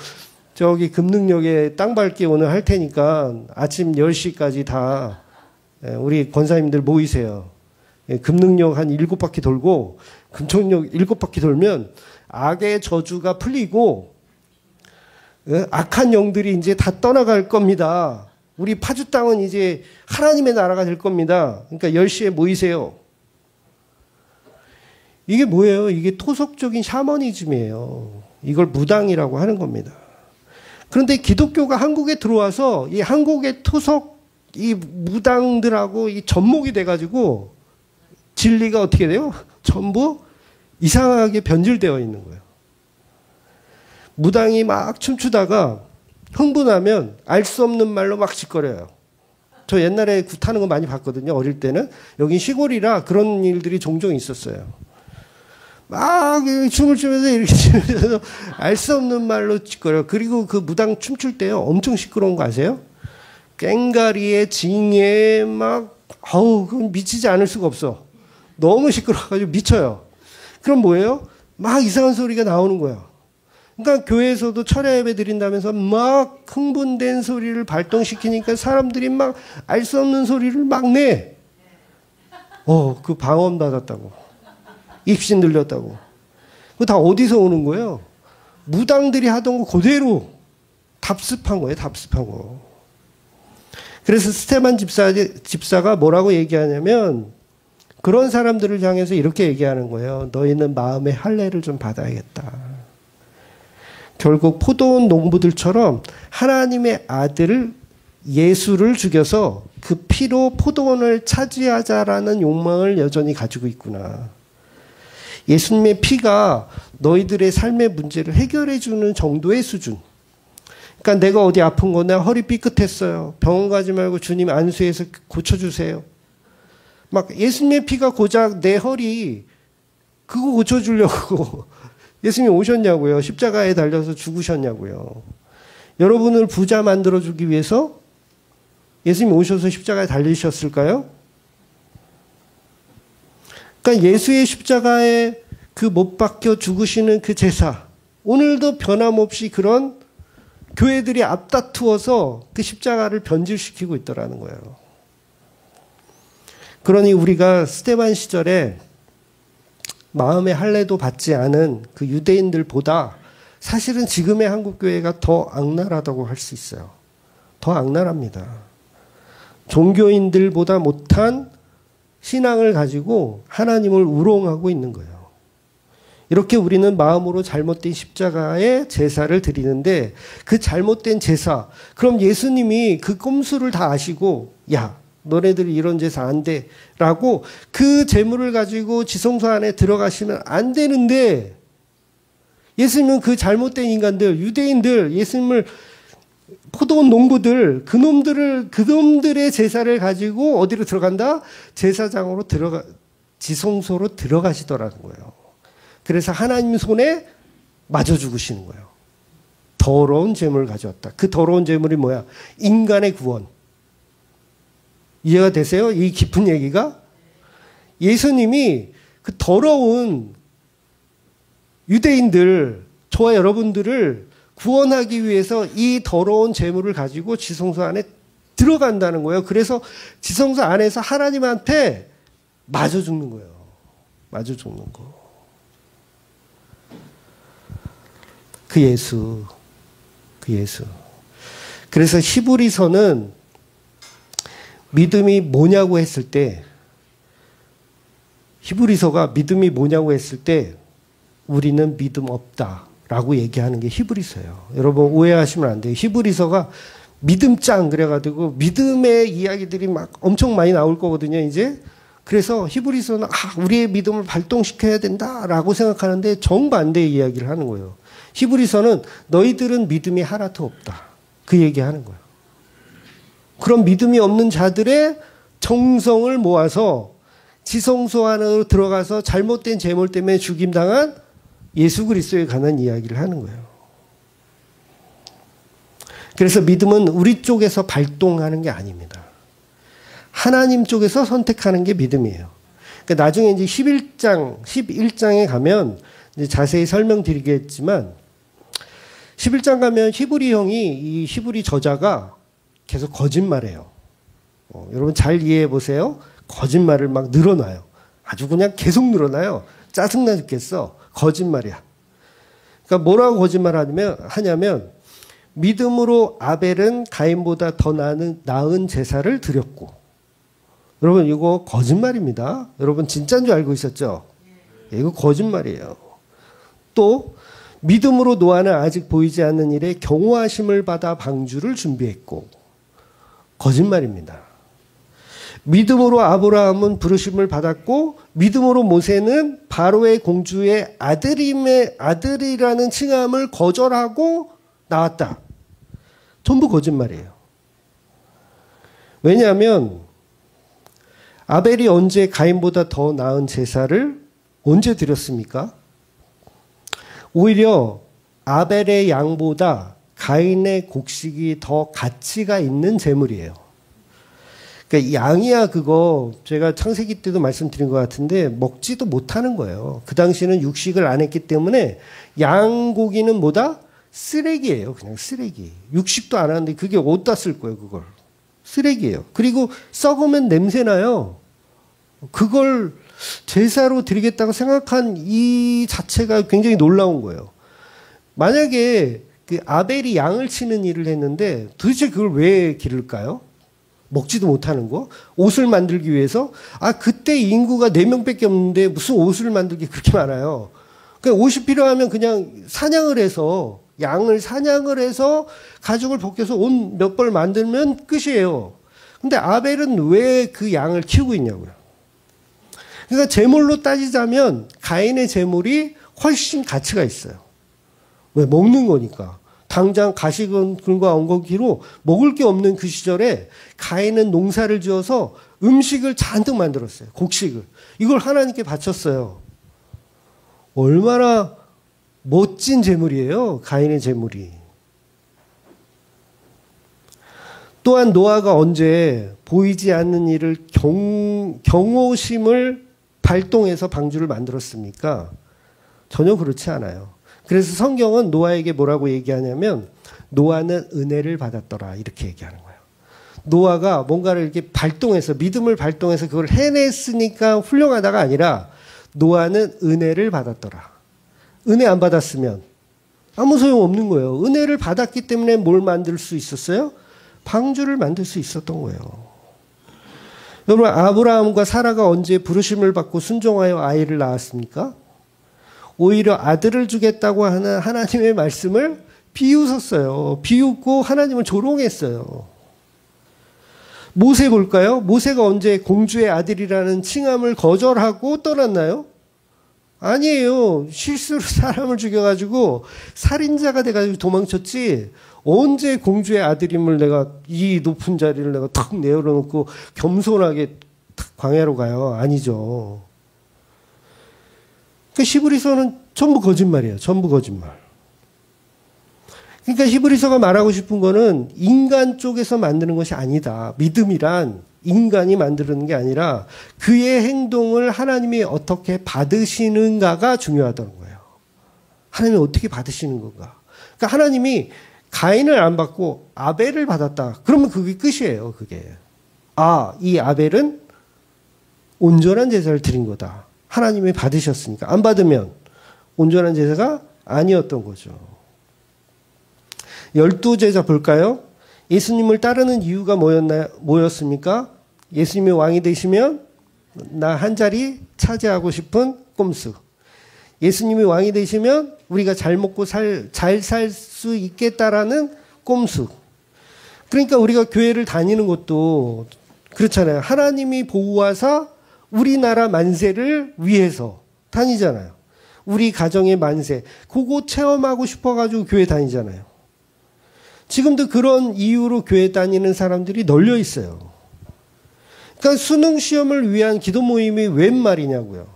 A: 저기 금능역에 땅 밟기 오늘 할 테니까 아침 10시까지 다 우리 권사님들 모이세요. 금능역 한 7바퀴 돌고 금천역 7바퀴 돌면 악의 저주가 풀리고 악한 영들이 이제 다 떠나갈 겁니다. 우리 파주 땅은 이제 하나님의 나라가 될 겁니다. 그러니까 10시에 모이세요. 이게 뭐예요? 이게 토속적인 샤머니즘이에요. 이걸 무당이라고 하는 겁니다. 그런데 기독교가 한국에 들어와서 이 한국의 토속 이 무당들하고 이 접목이 돼가지고 진리가 어떻게 돼요? 전부 이상하게 변질되어 있는 거예요. 무당이 막 춤추다가 흥분하면 알 수 없는 말로 막 짓거려요. 저 옛날에 굿하는 거 많이 봤거든요. 어릴 때는. 여긴 시골이라 그런 일들이 종종 있었어요. 막 춤을 추면서 이렇게 추면서 알 수 없는 말로 짓거려요. 그리고 그 무당 춤출 때요. 엄청 시끄러운 거 아세요? 꽹가리에 징에 막 그건 미치지 않을 수가 없어. 너무 시끄러워가지고 미쳐요. 그럼 뭐예요? 막 이상한 소리가 나오는 거예요. 그러니까 교회에서도 철야 예배 드린다면서 막 흥분된 소리를 발동시키니까 사람들이 막 알 수 없는 소리를 막 내. 그 방언 받았다고. 입신 늘렸다고. 그거 다 어디서 오는 거예요? 무당들이 하던 거 그대로 답습한 거예요. 답습한 거. 그래서 스테반 집사가 뭐라고 얘기하냐면 그런 사람들을 향해서 이렇게 얘기하는 거예요. 너희는 마음의 할례를 좀 받아야겠다. 결국 포도원 농부들처럼 하나님의 아들을 예수를 죽여서 그 피로 포도원을 차지하자라는 욕망을 여전히 가지고 있구나. 예수님의 피가 너희들의 삶의 문제를 해결해 주는 정도의 수준. 그러니까 내가 어디 아픈 거, 내가 허리 삐끗했어요. 병원 가지 말고 주님 안수해서 고쳐주세요. 막 예수님의 피가 고작 내 허리 그거 고쳐주려고 예수님이 오셨냐고요. 십자가에 달려서 죽으셨냐고요. 여러분을 부자 만들어주기 위해서 예수님이 오셔서 십자가에 달리셨을까요? 그러니까 예수의 십자가에 그 못 박혀 죽으시는 그 제사, 오늘도 변함없이 그런 교회들이 앞다투어서 그 십자가를 변질시키고 있더라는 거예요. 그러니 우리가 스데반 시절에 마음의 할례도 받지 않은 그 유대인들보다 사실은 지금의 한국교회가 더 악랄하다고 할 수 있어요. 더 악랄합니다. 종교인들보다 못한 신앙을 가지고 하나님을 우롱하고 있는 거예요. 이렇게 우리는 마음으로 잘못된 십자가의 제사를 드리는데 그 잘못된 제사, 그럼 예수님이 그 꼼수를 다 아시고 야, 너네들이 이런 제사 안 돼 라고 그 제물을 가지고 지성소 안에 들어가시면 안 되는데 예수님은 그 잘못된 인간들, 유대인들, 예수님을 포도원 농부들, 그놈들의 제사를 가지고 어디로 들어간다? 제사장으로 지성소로 들어가시더라는 거예요. 그래서 하나님 손에 맞아 죽으시는 거예요. 더러운 제물을 가져왔다. 그 더러운 제물이 뭐야? 인간의 구원. 이해가 되세요? 이 깊은 얘기가? 예수님이 그 더러운 유대인들, 저와 여러분들을 구원하기 위해서 이 더러운 제물을 가지고 지성소 안에 들어간다는 거예요. 그래서 지성소 안에서 하나님한테 맞아 죽는 거예요. 맞아 죽는 거. 그 예수. 그래서 히브리서는 믿음이 뭐냐고 했을 때, 히브리서가 믿음이 뭐냐고 했을 때 우리는 믿음 없다라고 얘기하는 게 히브리서예요. 여러분 오해하시면 안 돼요. 히브리서가 믿음짱 그래가지고 믿음의 이야기들이 막 엄청 많이 나올 거거든요, 이제. 그래서 히브리서는 우리의 믿음을 발동시켜야 된다라고 생각하는데 정반대의 이야기를 하는 거예요. 히브리서는 너희들은 믿음이 하나도 없다. 그 얘기하는 거예요. 그런 믿음이 없는 자들의 정성을 모아서 지성소 안으로 들어가서 잘못된 제물 때문에 죽임당한 예수 그리스도에 관한 이야기를 하는 거예요. 그래서 믿음은 우리 쪽에서 발동하는 게 아닙니다. 하나님 쪽에서 선택하는 게 믿음이에요. 그러니까 나중에 이제 11장에 가면 이제 자세히 설명드리겠지만 11장 가면 이 히브리 저자가 계속 거짓말해요. 여러분 잘 이해해 보세요. 거짓말을 막 늘어놔요. 아주 그냥 계속 늘어나요. 짜증나 죽겠어. 거짓말이야. 그러니까 뭐라고 거짓말하냐면 믿음으로 아벨은 가인보다 더 나은 제사를 드렸고. 여러분 이거 거짓말입니다. 여러분 진짜인 줄 알고 있었죠? 이거 거짓말이에요. 또 믿음으로 노아는 아직 보이지 않는 일에 경호하심을 받아 방주를 준비했고. 거짓말입니다. 믿음으로 아브라함은 부르심을 받았고 믿음으로 모세는 바로의 공주의 아들이라는 칭함을 거절하고 나왔다. 전부 거짓말이에요. 왜냐하면 아벨이 언제 가인보다 더 나은 제사를 언제 드렸습니까? 오히려 아벨의 양보다 가인의 곡식이 더 가치가 있는 제물이에요. 그러니까 양이야 그거 제가 창세기 때도 말씀드린 것 같은데 먹지도 못하는 거예요. 그 당시에는 육식을 안 했기 때문에 양고기는 뭐다? 쓰레기예요. 그냥 쓰레기. 육식도 안 하는데 그게 어디다 쓸 거예요 그걸. 쓰레기예요. 그리고 썩으면 냄새나요. 그걸 제사로 드리겠다고 생각한 이 자체가 굉장히 놀라운 거예요. 만약에 그 아벨이 양을 치는 일을 했는데 도대체 그걸 왜 기를까요? 먹지도 못하는 거? 옷을 만들기 위해서? 그때 인구가 4명밖에 없는데 무슨 옷을 만들기 그렇게 많아요. 그냥 옷이 필요하면 그냥 사냥을 해서, 양을 사냥을 해서 가죽을 벗겨서 옷 몇 벌 만들면 끝이에요. 근데 아벨은 왜 그 양을 키우고 있냐고요. 그러니까 제물로 따지자면 가인의 제물이 훨씬 가치가 있어요. 왜? 먹는 거니까. 당장 가시금과 엉겅퀴로 먹을 게 없는 그 시절에 가인은 농사를 지어서 음식을 잔뜩 만들었어요. 곡식을. 이걸 하나님께 바쳤어요. 얼마나 멋진 제물이에요. 가인의 제물이. 또한 노아가 언제 보이지 않는 일을 경호심을 발동해서 방주를 만들었습니까? 전혀 그렇지 않아요. 그래서 성경은 노아에게 뭐라고 얘기하냐면 노아는 은혜를 받았더라 이렇게 얘기하는 거예요. 노아가 뭔가를 이렇게 발동해서 믿음을 발동해서 그걸 해냈으니까 훌륭하다가 아니라 노아는 은혜를 받았더라. 은혜 안 받았으면 아무 소용 없는 거예요. 은혜를 받았기 때문에 뭘 만들 수 있었어요? 방주를 만들 수 있었던 거예요. 여러분, 아브라함과 사라가 언제 부르심을 받고 순종하여 아이를 낳았습니까? 오히려 아들을 주겠다고 하는 하나님의 말씀을 비웃었어요. 비웃고 하나님을 조롱했어요. 모세 볼까요? 모세가 언제 공주의 아들이라는 칭함을 거절하고 떠났나요? 아니에요. 실수로 사람을 죽여가지고 살인자가 돼가지고 도망쳤지. 언제 공주의 아들임을 내가 이 높은 자리를 내가 탁 내어놓고 겸손하게 탁 광야로 가요? 아니죠. 그 히브리서는 전부 거짓말이에요. 전부 거짓말. 그러니까 히브리서가 말하고 싶은 거는 인간 쪽에서 만드는 것이 아니다. 믿음이란 인간이 만드는 게 아니라 그의 행동을 하나님이 어떻게 받으시는가가 중요하다는 거예요. 하나님이 어떻게 받으시는 건가. 그러니까 하나님이 가인을 안 받고 아벨을 받았다. 그러면 그게 끝이에요. 그게. 이 아벨은 온전한 제사를 드린 거다. 하나님이 받으셨으니까. 안 받으면 온전한 제사가 아니었던 거죠. 12제자 볼까요? 예수님을 따르는 이유가 뭐였습니까? 예수님이 왕이 되시면 나 한 자리 차지하고 싶은 꼼수. 예수님이 왕이 되시면 우리가 잘 먹고 잘 살 수 있겠다라는 꼼수. 그러니까 우리가 교회를 다니는 것도 그렇잖아요. 하나님이 보호하사 우리나라 만세를 위해서 다니잖아요. 우리 가정의 만세. 그거 체험하고 싶어가지고 교회 다니잖아요. 지금도 그런 이유로 교회 다니는 사람들이 널려 있어요. 그러니까 수능 시험을 위한 기도 모임이 웬 말이냐고요.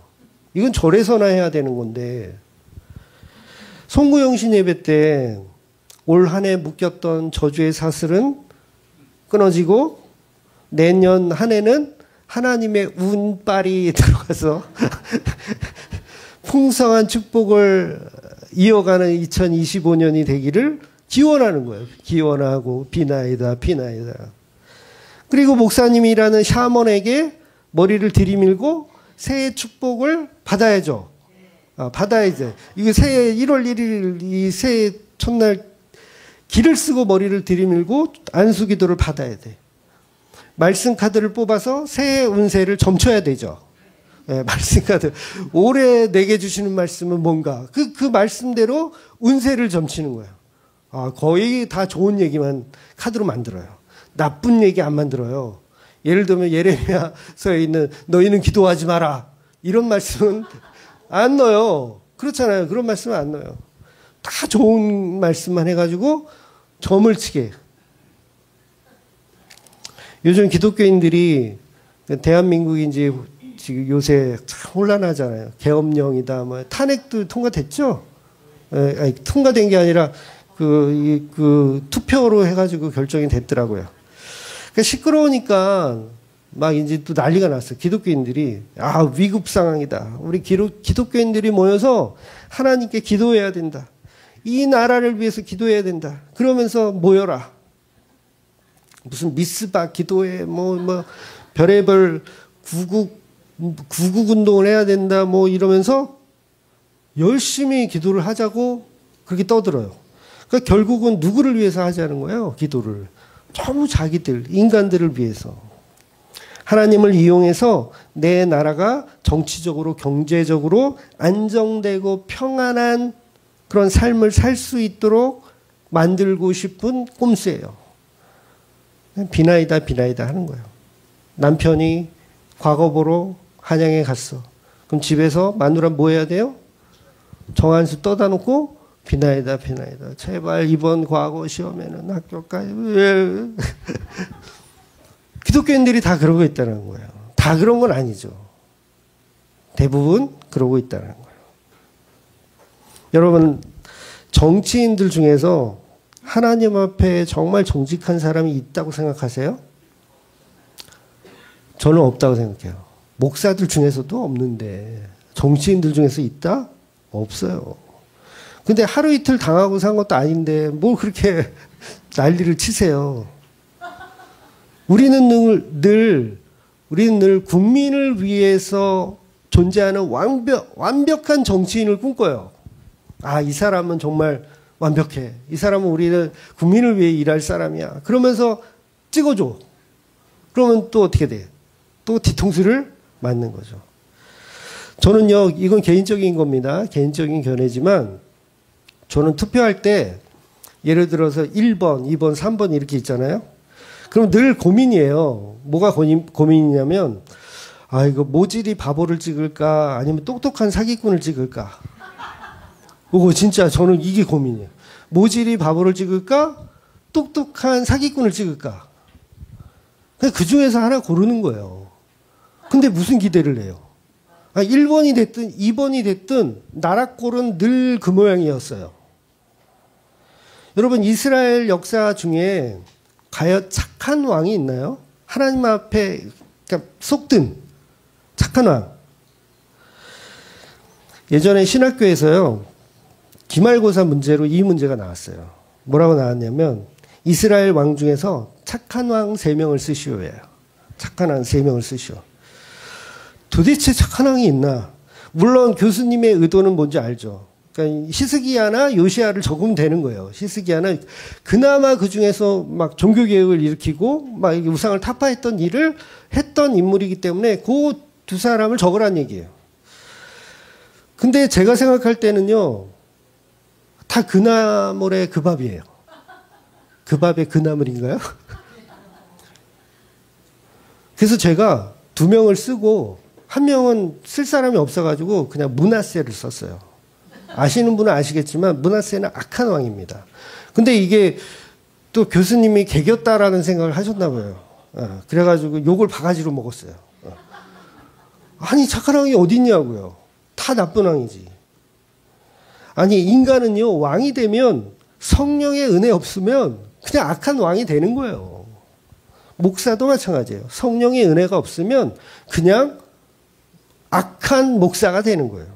A: 이건 절에서나 해야 되는 건데. 송구영신 예배 때 올 한 해 묶였던 저주의 사슬은 끊어지고 내년 한 해는 하나님의 운빨이 들어가서 풍성한 축복을 이어가는 2025년이 되기를 기원하는 거예요. 기원하고 비나이다. 그리고 목사님이라는 샤먼에게 머리를 들이밀고 새해 축복을 받아야죠. 받아야죠. 이거 새해 1월 1일 이 새해 첫날 기를 쓰고 머리를 들이밀고 안수기도를 받아야 돼. 말씀 카드를 뽑아서 새해 운세를 점쳐야 되죠. 네, 말씀 카드. 올해 내게 주시는 말씀은 뭔가. 그 말씀대로 운세를 점치는 거예요. 거의 다 좋은 얘기만 카드로 만들어요. 나쁜 얘기 안 만들어요. 예를 들면 예레미야서에 있는 너희는 기도하지 마라. 이런 말씀은 안 넣어요. 그렇잖아요. 그런 말씀은 안 넣어요. 다 좋은 말씀만 해가지고 점을 치게. 요즘 기독교인들이 대한민국이 이제 지금 요새 참 혼란하잖아요. 계엄령이다. 뭐 탄핵도 통과됐죠? 아니, 통과된 게 아니라 그 투표로 해가지고 결정이 됐더라고요. 그러니까 시끄러우니까 막 이제 또 난리가 났어요. 기독교인들이 위급 상황이다. 우리 기독교인들이 모여서 하나님께 기도해야 된다. 이 나라를 위해서 기도해야 된다. 그러면서 모여라. 무슨 미스바 기도회 뭐 별의별 구국 구국운동을 해야 된다 뭐 이러면서 열심히 기도를 하자고 그렇게 떠들어요. 그러니까 결국은 누구를 위해서 하자는 거예요, 기도를. 전부 자기들, 인간들을 위해서. 하나님을 이용해서 내 나라가 정치적으로, 경제적으로 안정되고 평안한 그런 삶을 살 수 있도록 만들고 싶은 꼼수예요. 비나이다 하는 거예요. 남편이 과거 보러 한양에 갔어. 그럼 집에서 마누라 뭐 해야 돼요? 정한수 떠다 놓고 비나이다. 제발 이번 과거 시험에는 합격까지. 기독교인들이 다 그러고 있다는 거예요. 다 그런 건 아니죠. 대부분 그러고 있다는 거예요. 여러분, 정치인들 중에서 하나님 앞에 정말 정직한 사람이 있다고 생각하세요? 저는 없다고 생각해요. 목사들 중에서도 없는데 정치인들 중에서 있다? 없어요. 근데 하루 이틀 당하고 산 것도 아닌데 뭘 그렇게 난리를 치세요. 우리는 늘 국민을 위해서 존재하는 완벽한 정치인을 꿈꿔요. 아, 이 사람은 정말 완벽해. 이 사람은 우리는 국민을 위해 일할 사람이야. 그러면서 찍어줘. 그러면 또 어떻게 돼? 또 뒤통수를 맞는 거죠. 저는요, 이건 개인적인 겁니다. 개인적인 견해지만 저는 투표할 때 예를 들어서 1번, 2번, 3번 이렇게 있잖아요. 그럼 늘 고민이에요. 뭐가 고민이냐면, 아, 이거 모질이 바보를 찍을까? 아니면 똑똑한 사기꾼을 찍을까? 그거 진짜 저는 이게 고민이에요. 모질이 바보를 찍을까? 똑똑한 사기꾼을 찍을까? 그 중에서 하나 고르는 거예요. 근데 무슨 기대를 해요? 1번이 됐든 2번이 됐든 나라 꼴은 늘 그 모양이었어요. 여러분, 이스라엘 역사 중에 과연 착한 왕이 있나요? 하나님 앞에 속든 착한 왕. 예전에 신학교에서요, 기말고사 문제로 이 문제가 나왔어요. 뭐라고 나왔냐면 이스라엘 왕 중에서 착한 왕 3명을 쓰시오예요. 착한 왕 3명을 쓰시오. 도대체 착한 왕이 있나? 물론 교수님의 의도는 뭔지 알죠. 그러니까 히스기야나 요시야를 적으면 되는 거예요. 히스기야는 그나마 그 중에서 막 종교개혁을 일으키고 막 우상을 타파했던 일을 했던 인물이기 때문에 그 두 사람을 적으라는 얘기예요. 근데 제가 생각할 때는요, 다 그나물의 그 밥이에요. 그 밥의 그나물인가요? 그래서 제가 2명을 쓰고 1명은 쓸 사람이 없어가지고 그냥 므낫세를 썼어요. 아시는 분은 아시겠지만 므낫세는 악한 왕입니다. 근데 이게 또 교수님이 개겼다라는 생각을 하셨나 봐요. 그래가지고 욕을 바가지로 먹었어요. 아니, 착한 왕이 어딨냐고요. 다 나쁜 왕이지. 아니, 인간은요, 왕이 되면 성령의 은혜 없으면 그냥 악한 왕이 되는 거예요. 목사도 마찬가지예요. 성령의 은혜가 없으면 그냥 악한 목사가 되는 거예요.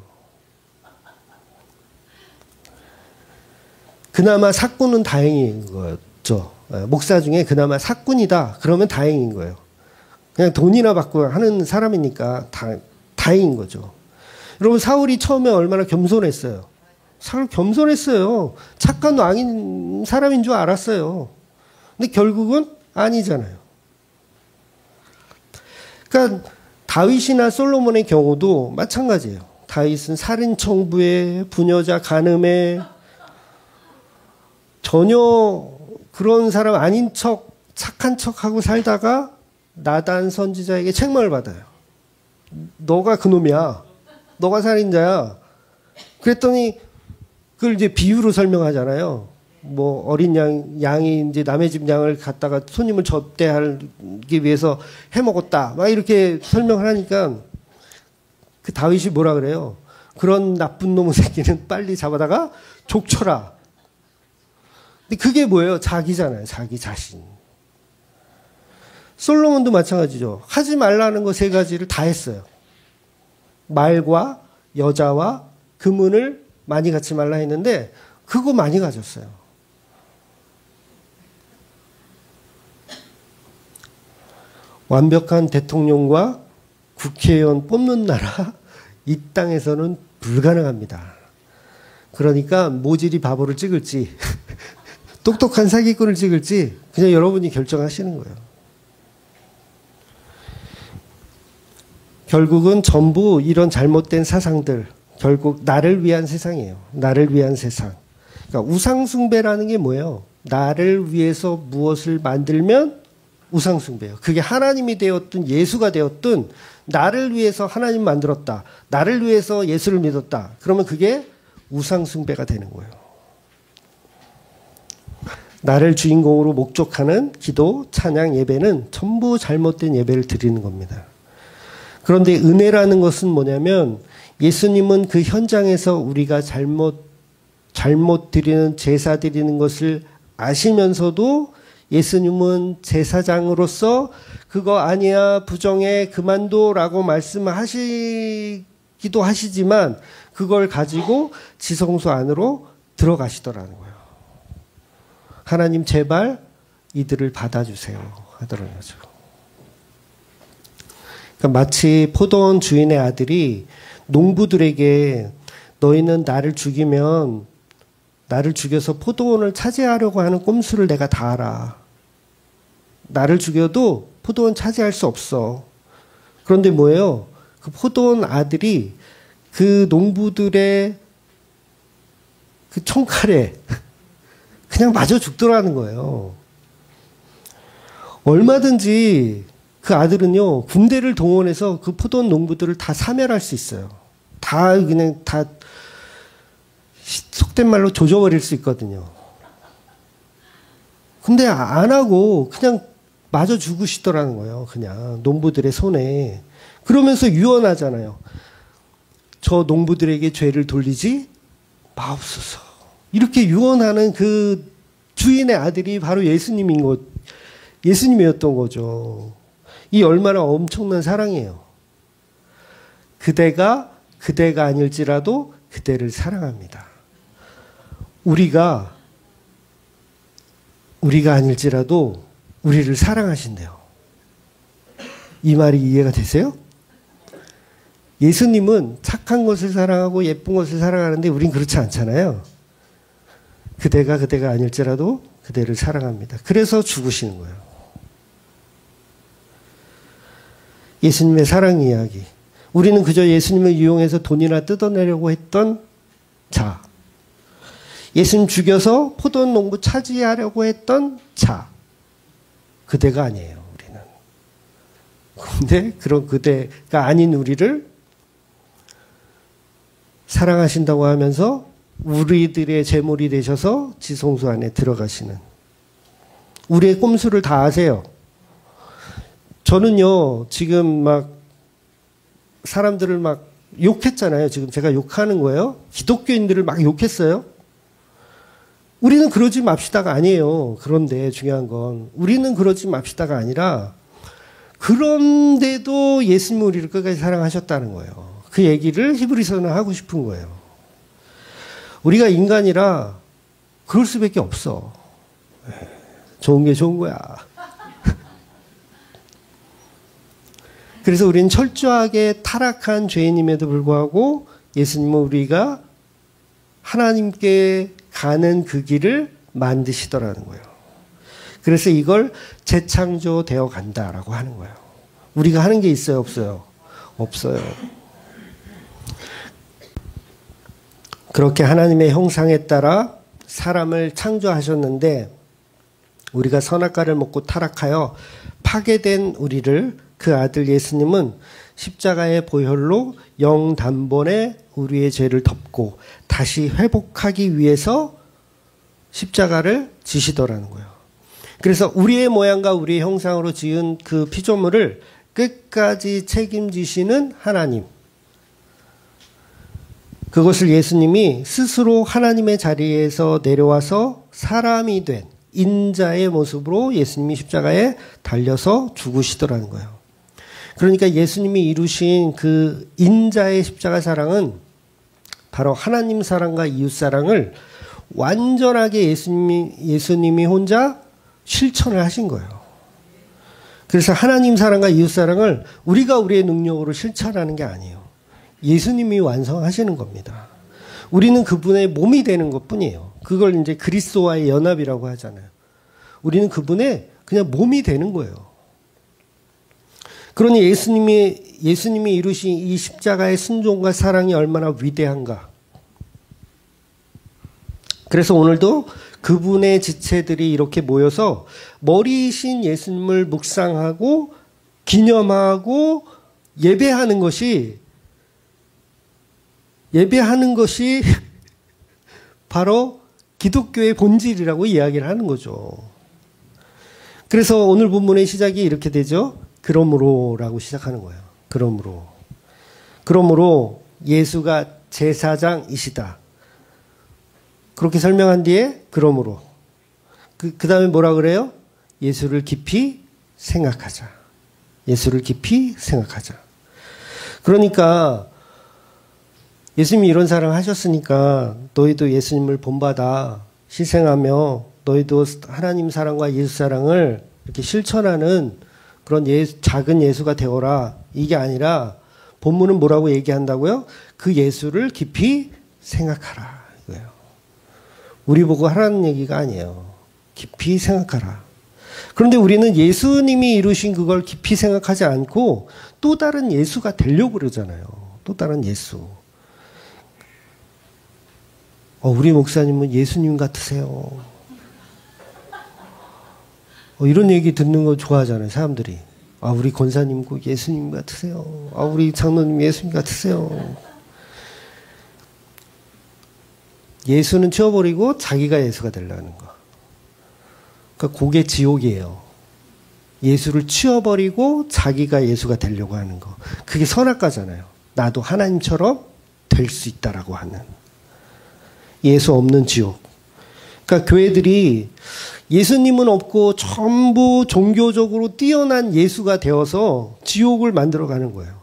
A: 그나마 사꾼은 다행인 거죠. 목사 중에 그나마 사꾼이다. 그러면 다행인 거예요. 그냥 돈이나 받고 하는 사람이니까 다행인 거죠. 여러분, 사울이 처음에 얼마나 겸손했어요. 사울 겸손했어요. 착한 왕인 사람인 줄 알았어요. 근데 결국은 아니잖아요. 그러니까 다윗이나 솔로몬의 경우도 마찬가지예요. 다윗은 살인 청부에, 부녀자 간음에, 전혀 그런 사람 아닌 척, 착한 척하고 살다가 나단 선지자에게 책망을 받아요. 너가 그놈이야. 너가 살인자야. 그랬더니 그걸 이제 비유로 설명하잖아요. 뭐 어린 양이 이제 남의 집 양을 갖다가 손님을 접대하기 위해서 해먹었다. 막 이렇게 설명을 하니까 그 다윗이 뭐라 그래요? 그런 나쁜 놈의 새끼는 빨리 잡아다가 족쳐라. 근데 그게 뭐예요? 자기잖아요. 자기 자신. 솔로몬도 마찬가지죠. 하지 말라는 거 3가지를 다 했어요. 말과 여자와 금은을 많이 갖지 말라 했는데 그거 많이 가졌어요. 완벽한 대통령과 국회의원 뽑는 나라 이 땅에서는 불가능합니다. 그러니까 모질이 바보를 찍을지 똑똑한 사기꾼을 찍을지 그냥 여러분이 결정하시는 거예요. 결국은 전부 이런 잘못된 사상들, 결국 나를 위한 세상이에요. 나를 위한 세상. 그러니까 우상숭배라는 게 뭐예요? 나를 위해서 무엇을 만들면 우상숭배예요. 그게 하나님이 되었든 예수가 되었든 나를 위해서 하나님 만들었다. 나를 위해서 예수를 믿었다. 그러면 그게 우상숭배가 되는 거예요. 나를 주인공으로 목적하는 기도, 찬양, 예배는 전부 잘못된 예배를 드리는 겁니다. 그런데 은혜라는 것은 뭐냐면 예수님은 그 현장에서 우리가 잘못 드리는 제사 드리는 것을 아시면서도 예수님은 제사장으로서 그거 아니야 부정해 그만둬라고 말씀하시기도 하시지만 그걸 가지고 지성소 안으로 들어가시더라는 거예요. 하나님 제발 이들을 받아주세요 하더라는 거죠. 그러니까 마치 포도원 주인의 아들이 농부들에게 너희는 나를 죽여서 포도원을 차지하려고 하는 꼼수를 내가 다 알아. 나를 죽여도 포도원 차지할 수 없어. 그런데 뭐예요? 그 포도원 아들이 그 농부들의 그 총칼에 그냥 맞아 죽더라는 거예요. 얼마든지 그 아들은요, 군대를 동원해서 그 포도원 농부들을 다 사멸할 수 있어요. 다 속된 말로 조져버릴 수 있거든요. 근데 안 하고 그냥 마저 죽으시더라는 거예요. 그냥 농부들의 손에. 그러면서 유언하잖아요. 저 농부들에게 죄를 돌리지 마옵소서. 이렇게 유언하는 그 주인의 아들이 바로 예수님이었던 거죠. 이 얼마나 엄청난 사랑이에요. 그대가 아닐지라도 그대를 사랑합니다. 우리가 아닐지라도 우리를 사랑하신대요. 이 말이 이해가 되세요? 예수님은 착한 것을 사랑하고 예쁜 것을 사랑하는데 우린 그렇지 않잖아요. 그대가 아닐지라도 그대를 사랑합니다. 그래서 죽으시는 거예요. 예수님의 사랑 이야기. 우리는 그저 예수님을 이용해서 돈이나 뜯어내려고 했던 자. 예수님 죽여서 포도원 농부 차지하려고 했던 자. 그대가 아니에요, 우리는. 그런데 그런 그대가 아닌 우리를 사랑하신다고 하면서 우리들의 제물이 되셔서 지성소 안에 들어가시는. 우리의 꼼수를 다 아세요. 저는요, 지금 막 사람들을 막 욕했잖아요. 지금 제가 욕하는 거예요. 기독교인들을 막 욕했어요. 우리는 그러지 맙시다가 아니에요. 그런데 중요한 건 우리는 그러지 맙시다가 아니라 그런데도 예수님이 우리를 끝까지 사랑하셨다는 거예요. 그 얘기를 히브리서는 하고 싶은 거예요. 우리가 인간이라 그럴 수밖에 없어. 좋은 게 좋은 거야. 그래서 우리는 철저하게 타락한 죄인임에도 불구하고 예수님은 우리가 하나님께 가는 그 길을 만드시더라는 거예요. 그래서 이걸 재창조되어 간다라고 하는 거예요. 우리가 하는 게 있어요, 없어요? 없어요. 그렇게 하나님의 형상에 따라 사람을 창조하셨는데 우리가 선악과를 먹고 타락하여 파괴된 우리를 그 아들 예수님은 십자가의 보혈로 영단번에 우리의 죄를 덮고 다시 회복하기 위해서 십자가를 지시더라는 거예요. 그래서 우리의 모양과 우리의 형상으로 지은 그 피조물을 끝까지 책임지시는 하나님. 그것을 예수님이 스스로 하나님의 자리에서 내려와서 사람이 된 인자의 모습으로 예수님이 십자가에 달려서 죽으시더라는 거예요. 그러니까 예수님이 이루신 그 인자의 십자가 사랑은 바로 하나님 사랑과 이웃 사랑을 완전하게 예수님이 혼자 실천을 하신 거예요. 그래서 하나님 사랑과 이웃 사랑을 우리가 우리의 능력으로 실천하는 게 아니에요. 예수님이 완성하시는 겁니다. 우리는 그분의 몸이 되는 것뿐이에요. 그걸 이제 그리스도와의 연합이라고 하잖아요. 우리는 그분의 그냥 몸이 되는 거예요. 그러니 예수님이 이루신 이 십자가의 순종과 사랑이 얼마나 위대한가. 그래서 오늘도 그분의 지체들이 이렇게 모여서 머리이신 예수님을 묵상하고 기념하고 예배하는 것이 바로 기독교의 본질이라고 이야기를 하는 거죠. 그래서 오늘 본문의 시작이 이렇게 되죠. 그러므로라고 시작하는 거예요. 그러므로 예수가 제사장이시다. 그렇게 설명한 뒤에 그러므로 그 다음에 뭐라 그래요? 예수를 깊이 생각하자. 예수를 깊이 생각하자. 그러니까 예수님이 이런 사랑을 하셨으니까 너희도 예수님을 본받아 희생하며 너희도 하나님 사랑과 예수 사랑을 이렇게 실천하는 그런 작은 예수가 되어라. 이게 아니라 본문은 뭐라고 얘기한다고요? 그 예수를 깊이 생각하라. 이거예요. 우리 보고 하라는 얘기가 아니에요. 깊이 생각하라. 그런데 우리는 예수님이 이루신 그걸 깊이 생각하지 않고 또 다른 예수가 되려고 그러잖아요. 또 다른 예수. 우리 목사님은 예수님 같으세요. 이런 얘기 듣는 거 좋아하잖아요, 사람들이. 우리 권사님 예수님 같으세요. 우리 장로님 예수님 같으세요. 예수는 치워버리고 자기가 예수가 되려는 거. 그러니까 그게 지옥이에요. 예수를 치워버리고 자기가 예수가 되려고 하는 거. 그게 선악과잖아요. 나도 하나님처럼 될 수 있다라고 하는. 예수 없는 지옥. 그러니까 교회들이 예수님은 없고 전부 종교적으로 뛰어난 예수가 되어서 지옥을 만들어가는 거예요.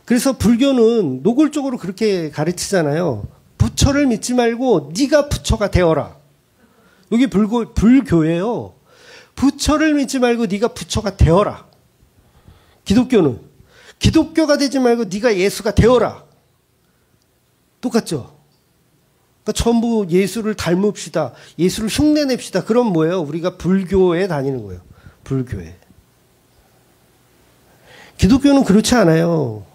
A: 그래서 불교는 노골적으로 그렇게 가르치잖아요. 부처를 믿지 말고 네가 부처가 되어라. 여기 불교예요. 부처를 믿지 말고 네가 부처가 되어라. 기독교는 기독교가 되지 말고 네가 예수가 되어라. 똑같죠? 그러니까 전부 예수를 닮읍시다. 예수를 흉내냅시다. 그럼 뭐예요? 우리가 불교에 다니는 거예요. 불교에. 기독교는 그렇지 않아요.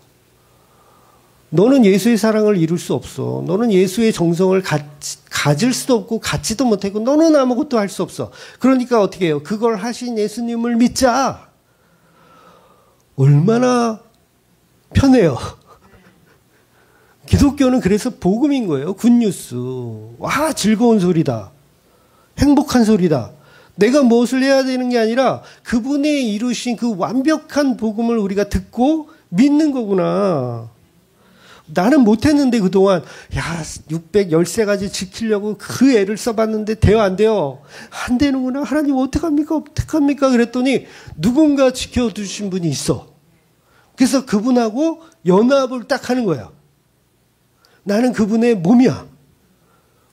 A: 너는 예수의 사랑을 이룰 수 없어. 너는 예수의 정성을 가질 수도 없고 갖지도 못하고 너는 아무것도 할 수 없어. 그러니까 어떻게 해요? 그걸 하신 예수님을 믿자. 얼마나 편해요. 기독교는 그래서 복음인 거예요. 굿뉴스. 와, 즐거운 소리다. 행복한 소리다. 내가 무엇을 해야 되는 게 아니라 그분이 이루신 그 완벽한 복음을 우리가 듣고 믿는 거구나. 나는 못했는데 그동안 613가지 지키려고 그 애를 써봤는데 돼요 안 돼요? 안 되는구나. 하나님 어떡합니까? 그랬더니 누군가 지켜주신 분이 있어. 그래서 그분하고 연합을 딱 하는 거야. 나는 그분의 몸이야.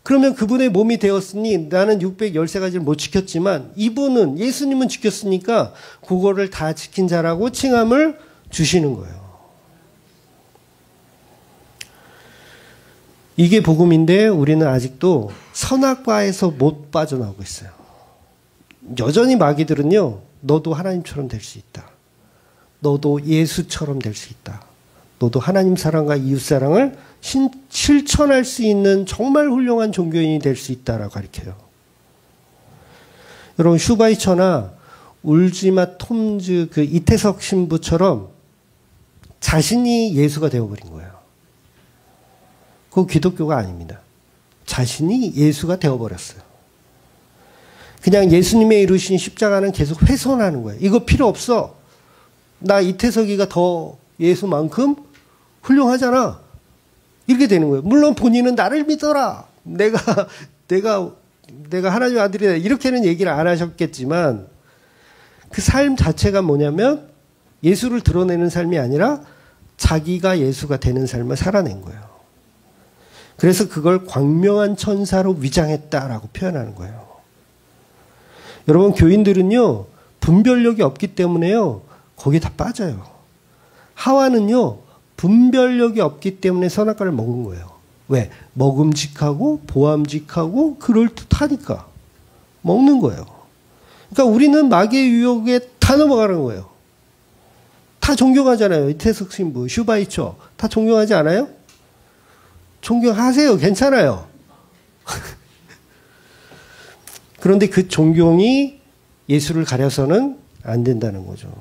A: 그러면 그분의 몸이 되었으니 나는 613가지를 못 지켰지만 이분은 예수님은 지켰으니까 그거를 다 지킨 자라고 칭함을 주시는 거예요. 이게 복음인데 우리는 아직도 선악과에서 못 빠져나오고 있어요. 여전히 마귀들은요. 너도 하나님처럼 될 수 있다. 너도 예수처럼 될 수 있다. 너도 하나님 사랑과 이웃 사랑을 실천할 수 있는 정말 훌륭한 종교인이 될 수 있다라고 가르쳐요. 여러분 슈바이처나 울지마 톰즈 그 이태석 신부처럼 자신이 예수가 되어버린 거예요. 그거 기독교가 아닙니다. 자신이 예수가 되어버렸어요. 그냥 예수님의 이루신 십자가는 계속 훼손하는 거예요. 이거 필요 없어. 나 이태석이가 더 예수만큼 훌륭하잖아. 이렇게 되는 거예요. 물론 본인은 나를 믿어라. 내가 하나님의 아들이다. 이렇게는 얘기를 안 하셨겠지만 그 삶 자체가 뭐냐면 예수를 드러내는 삶이 아니라 자기가 예수가 되는 삶을 살아낸 거예요. 그래서 그걸 광명한 천사로 위장했다라고 표현하는 거예요. 여러분 교인들은요. 분별력이 없기 때문에요. 거기에 다 빠져요. 하와는요. 분별력이 없기 때문에 선악과를 먹은 거예요. 왜? 먹음직하고 보암직하고 그럴듯하니까 먹는 거예요. 그러니까 우리는 마귀의 유혹에 다 넘어가는 거예요. 다 존경하잖아요. 이태석 신부, 슈바이처 다 존경하지 않아요? 존경하세요. 괜찮아요. 그런데 그 존경이 예수를 가려서는 안 된다는 거죠.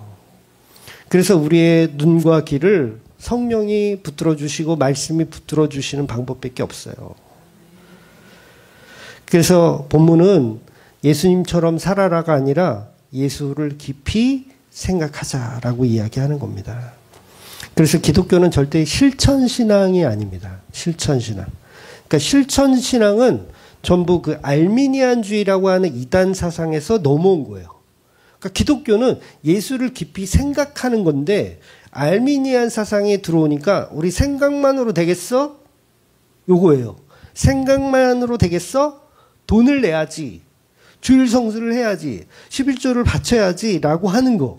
A: 그래서 우리의 눈과 귀를 성령이 붙들어 주시고 말씀이 붙들어 주시는 방법밖에 없어요. 그래서 본문은 예수님처럼 살아라가 아니라 예수를 깊이 생각하자라고 이야기하는 겁니다. 그래서 기독교는 절대 실천신앙이 아닙니다. 실천신앙. 그러니까 실천신앙은 전부 그 알미니안주의라고 하는 이단 사상에서 넘어온 거예요. 그러니까 기독교는 예수를 깊이 생각하는 건데 알미니안 사상에 들어오니까 우리 생각만으로 되겠어? 요거예요. 생각만으로 되겠어? 돈을 내야지. 주일 성수를 해야지. 11조를 바쳐야지. 라고 하는 거.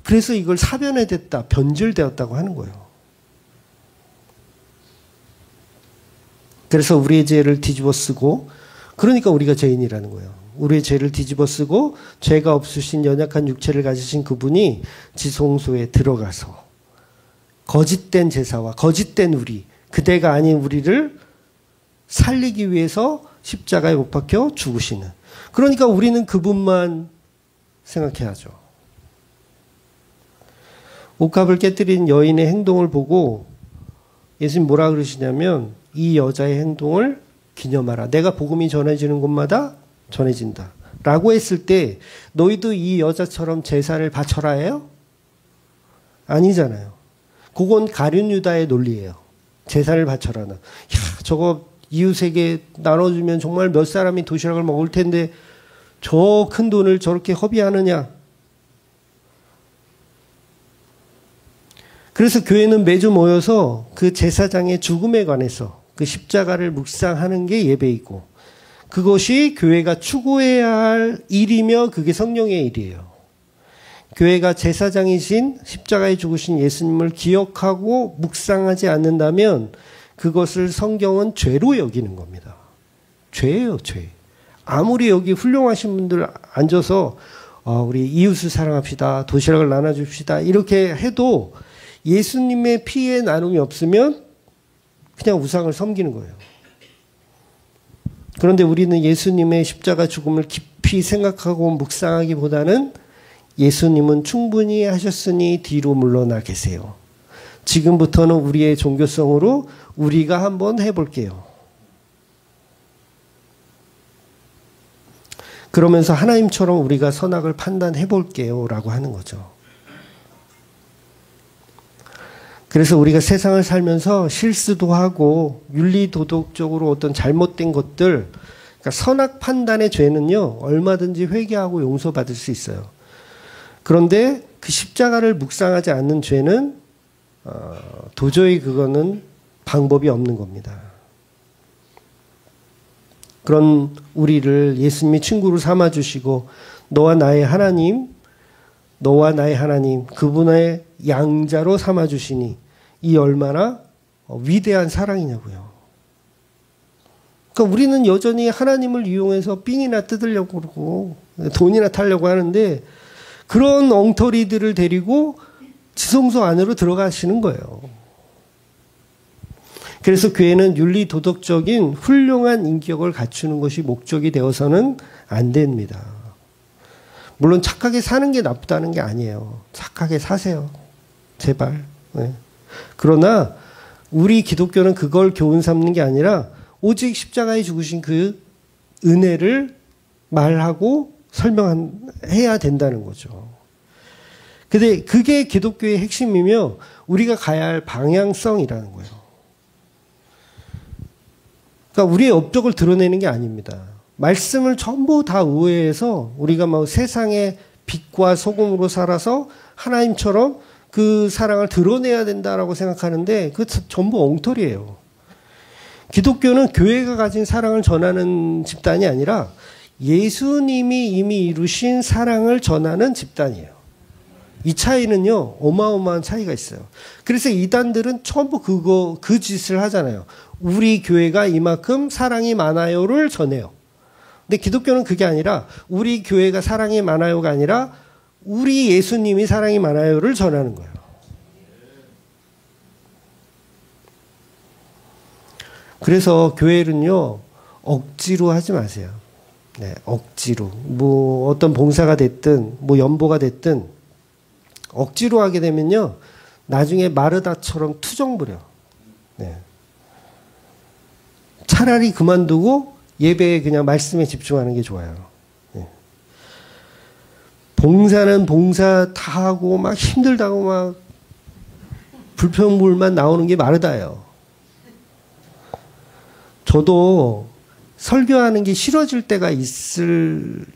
A: 그래서 이걸 사변화됐다. 변질되었다고 하는 거예요. 그래서 우리의 죄를 뒤집어 쓰고 그러니까 우리가 죄인이라는 거예요. 우리의 죄를 뒤집어 쓰고 죄가 없으신 연약한 육체를 가지신 그분이 지성소에 들어가서 거짓된 제사와 거짓된 우리, 그대가 아닌 우리를 살리기 위해서 십자가에 못 박혀 죽으시는. 그러니까 우리는 그분만 생각해야죠. 옥합을 깨뜨린 여인의 행동을 보고 예수님 뭐라 그러시냐면 이 여자의 행동을 기념하라. 내가 복음이 전해지는 곳마다 전해진다. 라고 했을 때 너희도 이 여자처럼 제사를 바쳐라 해요? 아니잖아요. 그건 가룟유다의 논리예요. 제사를 바쳐라는. 야, 저거 이웃에게 나눠주면 정말 몇 사람이 도시락을 먹을 텐데 저 큰 돈을 저렇게 허비하느냐. 그래서 교회는 매주 모여서 그 제사장의 죽음에 관해서 그 십자가를 묵상하는 게 예배이고 그것이 교회가 추구해야 할 일이며 그게 성령의 일이에요. 교회가 제사장이신 십자가에 죽으신 예수님을 기억하고 묵상하지 않는다면 그것을 성경은 죄로 여기는 겁니다. 죄예요, 죄. 아무리 여기 훌륭하신 분들 앉아서 우리 이웃을 사랑합시다. 도시락을 나눠줍시다. 이렇게 해도 예수님의 피의 나눔이 없으면 그냥 우상을 섬기는 거예요. 그런데 우리는 예수님의 십자가 죽음을 깊이 생각하고 묵상하기보다는 예수님은 충분히 하셨으니 뒤로 물러나 계세요. 지금부터는 우리의 종교성으로 우리가 한번 해볼게요. 그러면서 하나님처럼 우리가 선악을 판단해볼게요. 라고 하는 거죠. 그래서 우리가 세상을 살면서 실수도 하고 윤리도덕적으로 어떤 잘못된 것들, 그러니까 선악 판단의 죄는요, 얼마든지 회개하고 용서받을 수 있어요. 그런데 그 십자가를 묵상하지 않는 죄는 도저히 그거는 방법이 없는 겁니다. 그런 우리를 예수님이 친구로 삼아주시고 너와 나의 하나님, 그분의 양자로 삼아주시니 이 얼마나 위대한 사랑이냐고요. 그러니까 우리는 여전히 하나님을 이용해서 삥이나 뜯으려고 그러고 돈이나 타려고 하는데 그런 엉터리들을 데리고 지성소 안으로 들어가시는 거예요. 그래서 교회는 윤리도덕적인 훌륭한 인격을 갖추는 것이 목적이 되어서는 안 됩니다. 물론 착하게 사는 게 나쁘다는 게 아니에요. 착하게 사세요. 제발. 네. 그러나 우리 기독교는 그걸 교훈 삼는 게 아니라 오직 십자가에 죽으신 그 은혜를 말하고 설명해야 된다는 거죠. 근데 그게 기독교의 핵심이며 우리가 가야 할 방향성이라는 거예요. 그러니까 우리의 업적을 드러내는 게 아닙니다. 말씀을 전부 다 우회해서 우리가 뭐 세상의 빛과 소금으로 살아서 하나님처럼 그 사랑을 드러내야 된다라고 생각하는데 그 전부 엉터리예요. 기독교는 교회가 가진 사랑을 전하는 집단이 아니라 예수님이 이미 이루신 사랑을 전하는 집단이에요. 이 차이는요, 어마어마한 차이가 있어요. 그래서 이단들은 전부 그 짓을 하잖아요. 우리 교회가 이만큼 사랑이 많아요를 전해요. 근데 기독교는 그게 아니라 우리 교회가 사랑이 많아요가 아니라 우리 예수님이 사랑이 많아요를 전하는 거예요. 그래서 교회는요, 억지로 하지 마세요. 네, 억지로. 뭐 어떤 봉사가 됐든 뭐 연보가 됐든 억지로 하게 되면요, 나중에 마르다처럼 투정 부려. 네. 차라리 그만두고 예배에 그냥 말씀에 집중하는 게 좋아요. 네. 봉사는 봉사 다 하고 막 힘들다고 막 불평불만 나오는 게 마르다예요. 저도 설교하는 게 싫어질 때가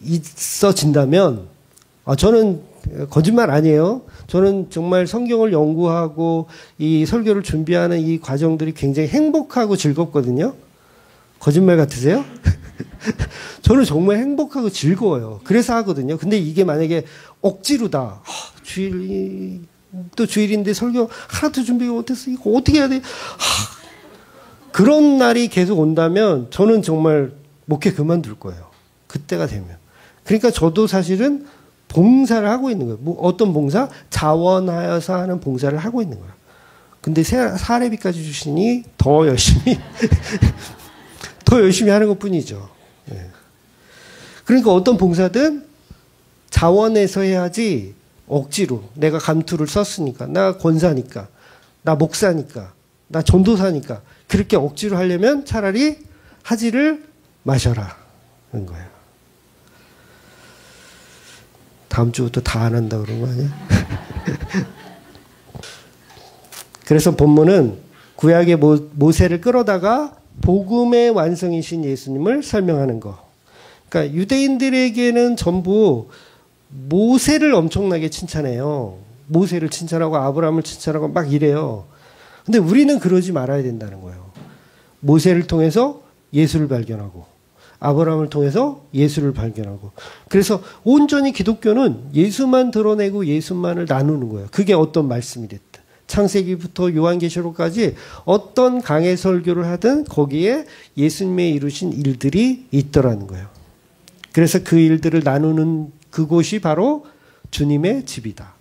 A: 있어진다면, 저는 거짓말 아니에요. 저는 정말 성경을 연구하고 이 설교를 준비하는 이 과정들이 굉장히 행복하고 즐겁거든요. 거짓말 같으세요? 저는 정말 행복하고 즐거워요. 그래서 하거든요. 근데 이게 만약에 억지로다. 또 주일인데 설교 하나도 준비 못했어. 이거 어떻게 해야 돼? 그런 날이 계속 온다면 저는 정말 목회 그만둘 거예요. 그때가 되면. 그러니까 저도 사실은 봉사를 하고 있는 거예요. 뭐 어떤 봉사? 자원하여서 하는 봉사를 하고 있는 거예요. 근데 사례비까지 주시니 더 열심히 더 열심히 하는 것 뿐이죠. 네. 그러니까 어떤 봉사든 자원해서 해야지 억지로 내가 감투를 썼으니까, 나 권사니까, 나 목사니까, 나 전도사니까 그렇게 억지로 하려면 차라리 하지를 마셔라 하는 거예요. 다음 주부터 다 안 한다 그런 거 아니야? 그래서 본문은 구약의 모세를 끌어다가 복음의 완성이신 예수님을 설명하는 거. 그러니까 유대인들에게는 전부 모세를 엄청나게 칭찬해요. 모세를 칭찬하고 아브라함을 칭찬하고 막 이래요. 근데 우리는 그러지 말아야 된다는 거예요. 모세를 통해서 예수를 발견하고 아브라함을 통해서 예수를 발견하고, 그래서 온전히 기독교는 예수만 드러내고 예수만을 나누는 거예요. 그게 어떤 말씀이 됐든 창세기부터 요한계시록까지 어떤 강해 설교를 하든 거기에 예수님의 이루신 일들이 있더라는 거예요. 그래서 그 일들을 나누는 그곳이 바로 주님의 집이다.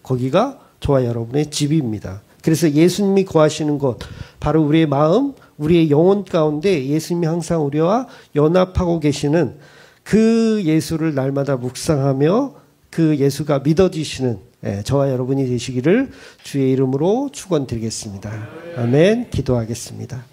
A: 거기가 저와 여러분의 집입니다. 그래서 예수님이 거하시는 곳, 바로 우리의 마음, 우리의 영혼 가운데 예수님이 항상 우리와 연합하고 계시는 그 예수를 날마다 묵상하며 그 예수가 믿어지시는 저와 여러분이 되시기를 주의 이름으로 축원드리겠습니다. 아멘. 기도하겠습니다.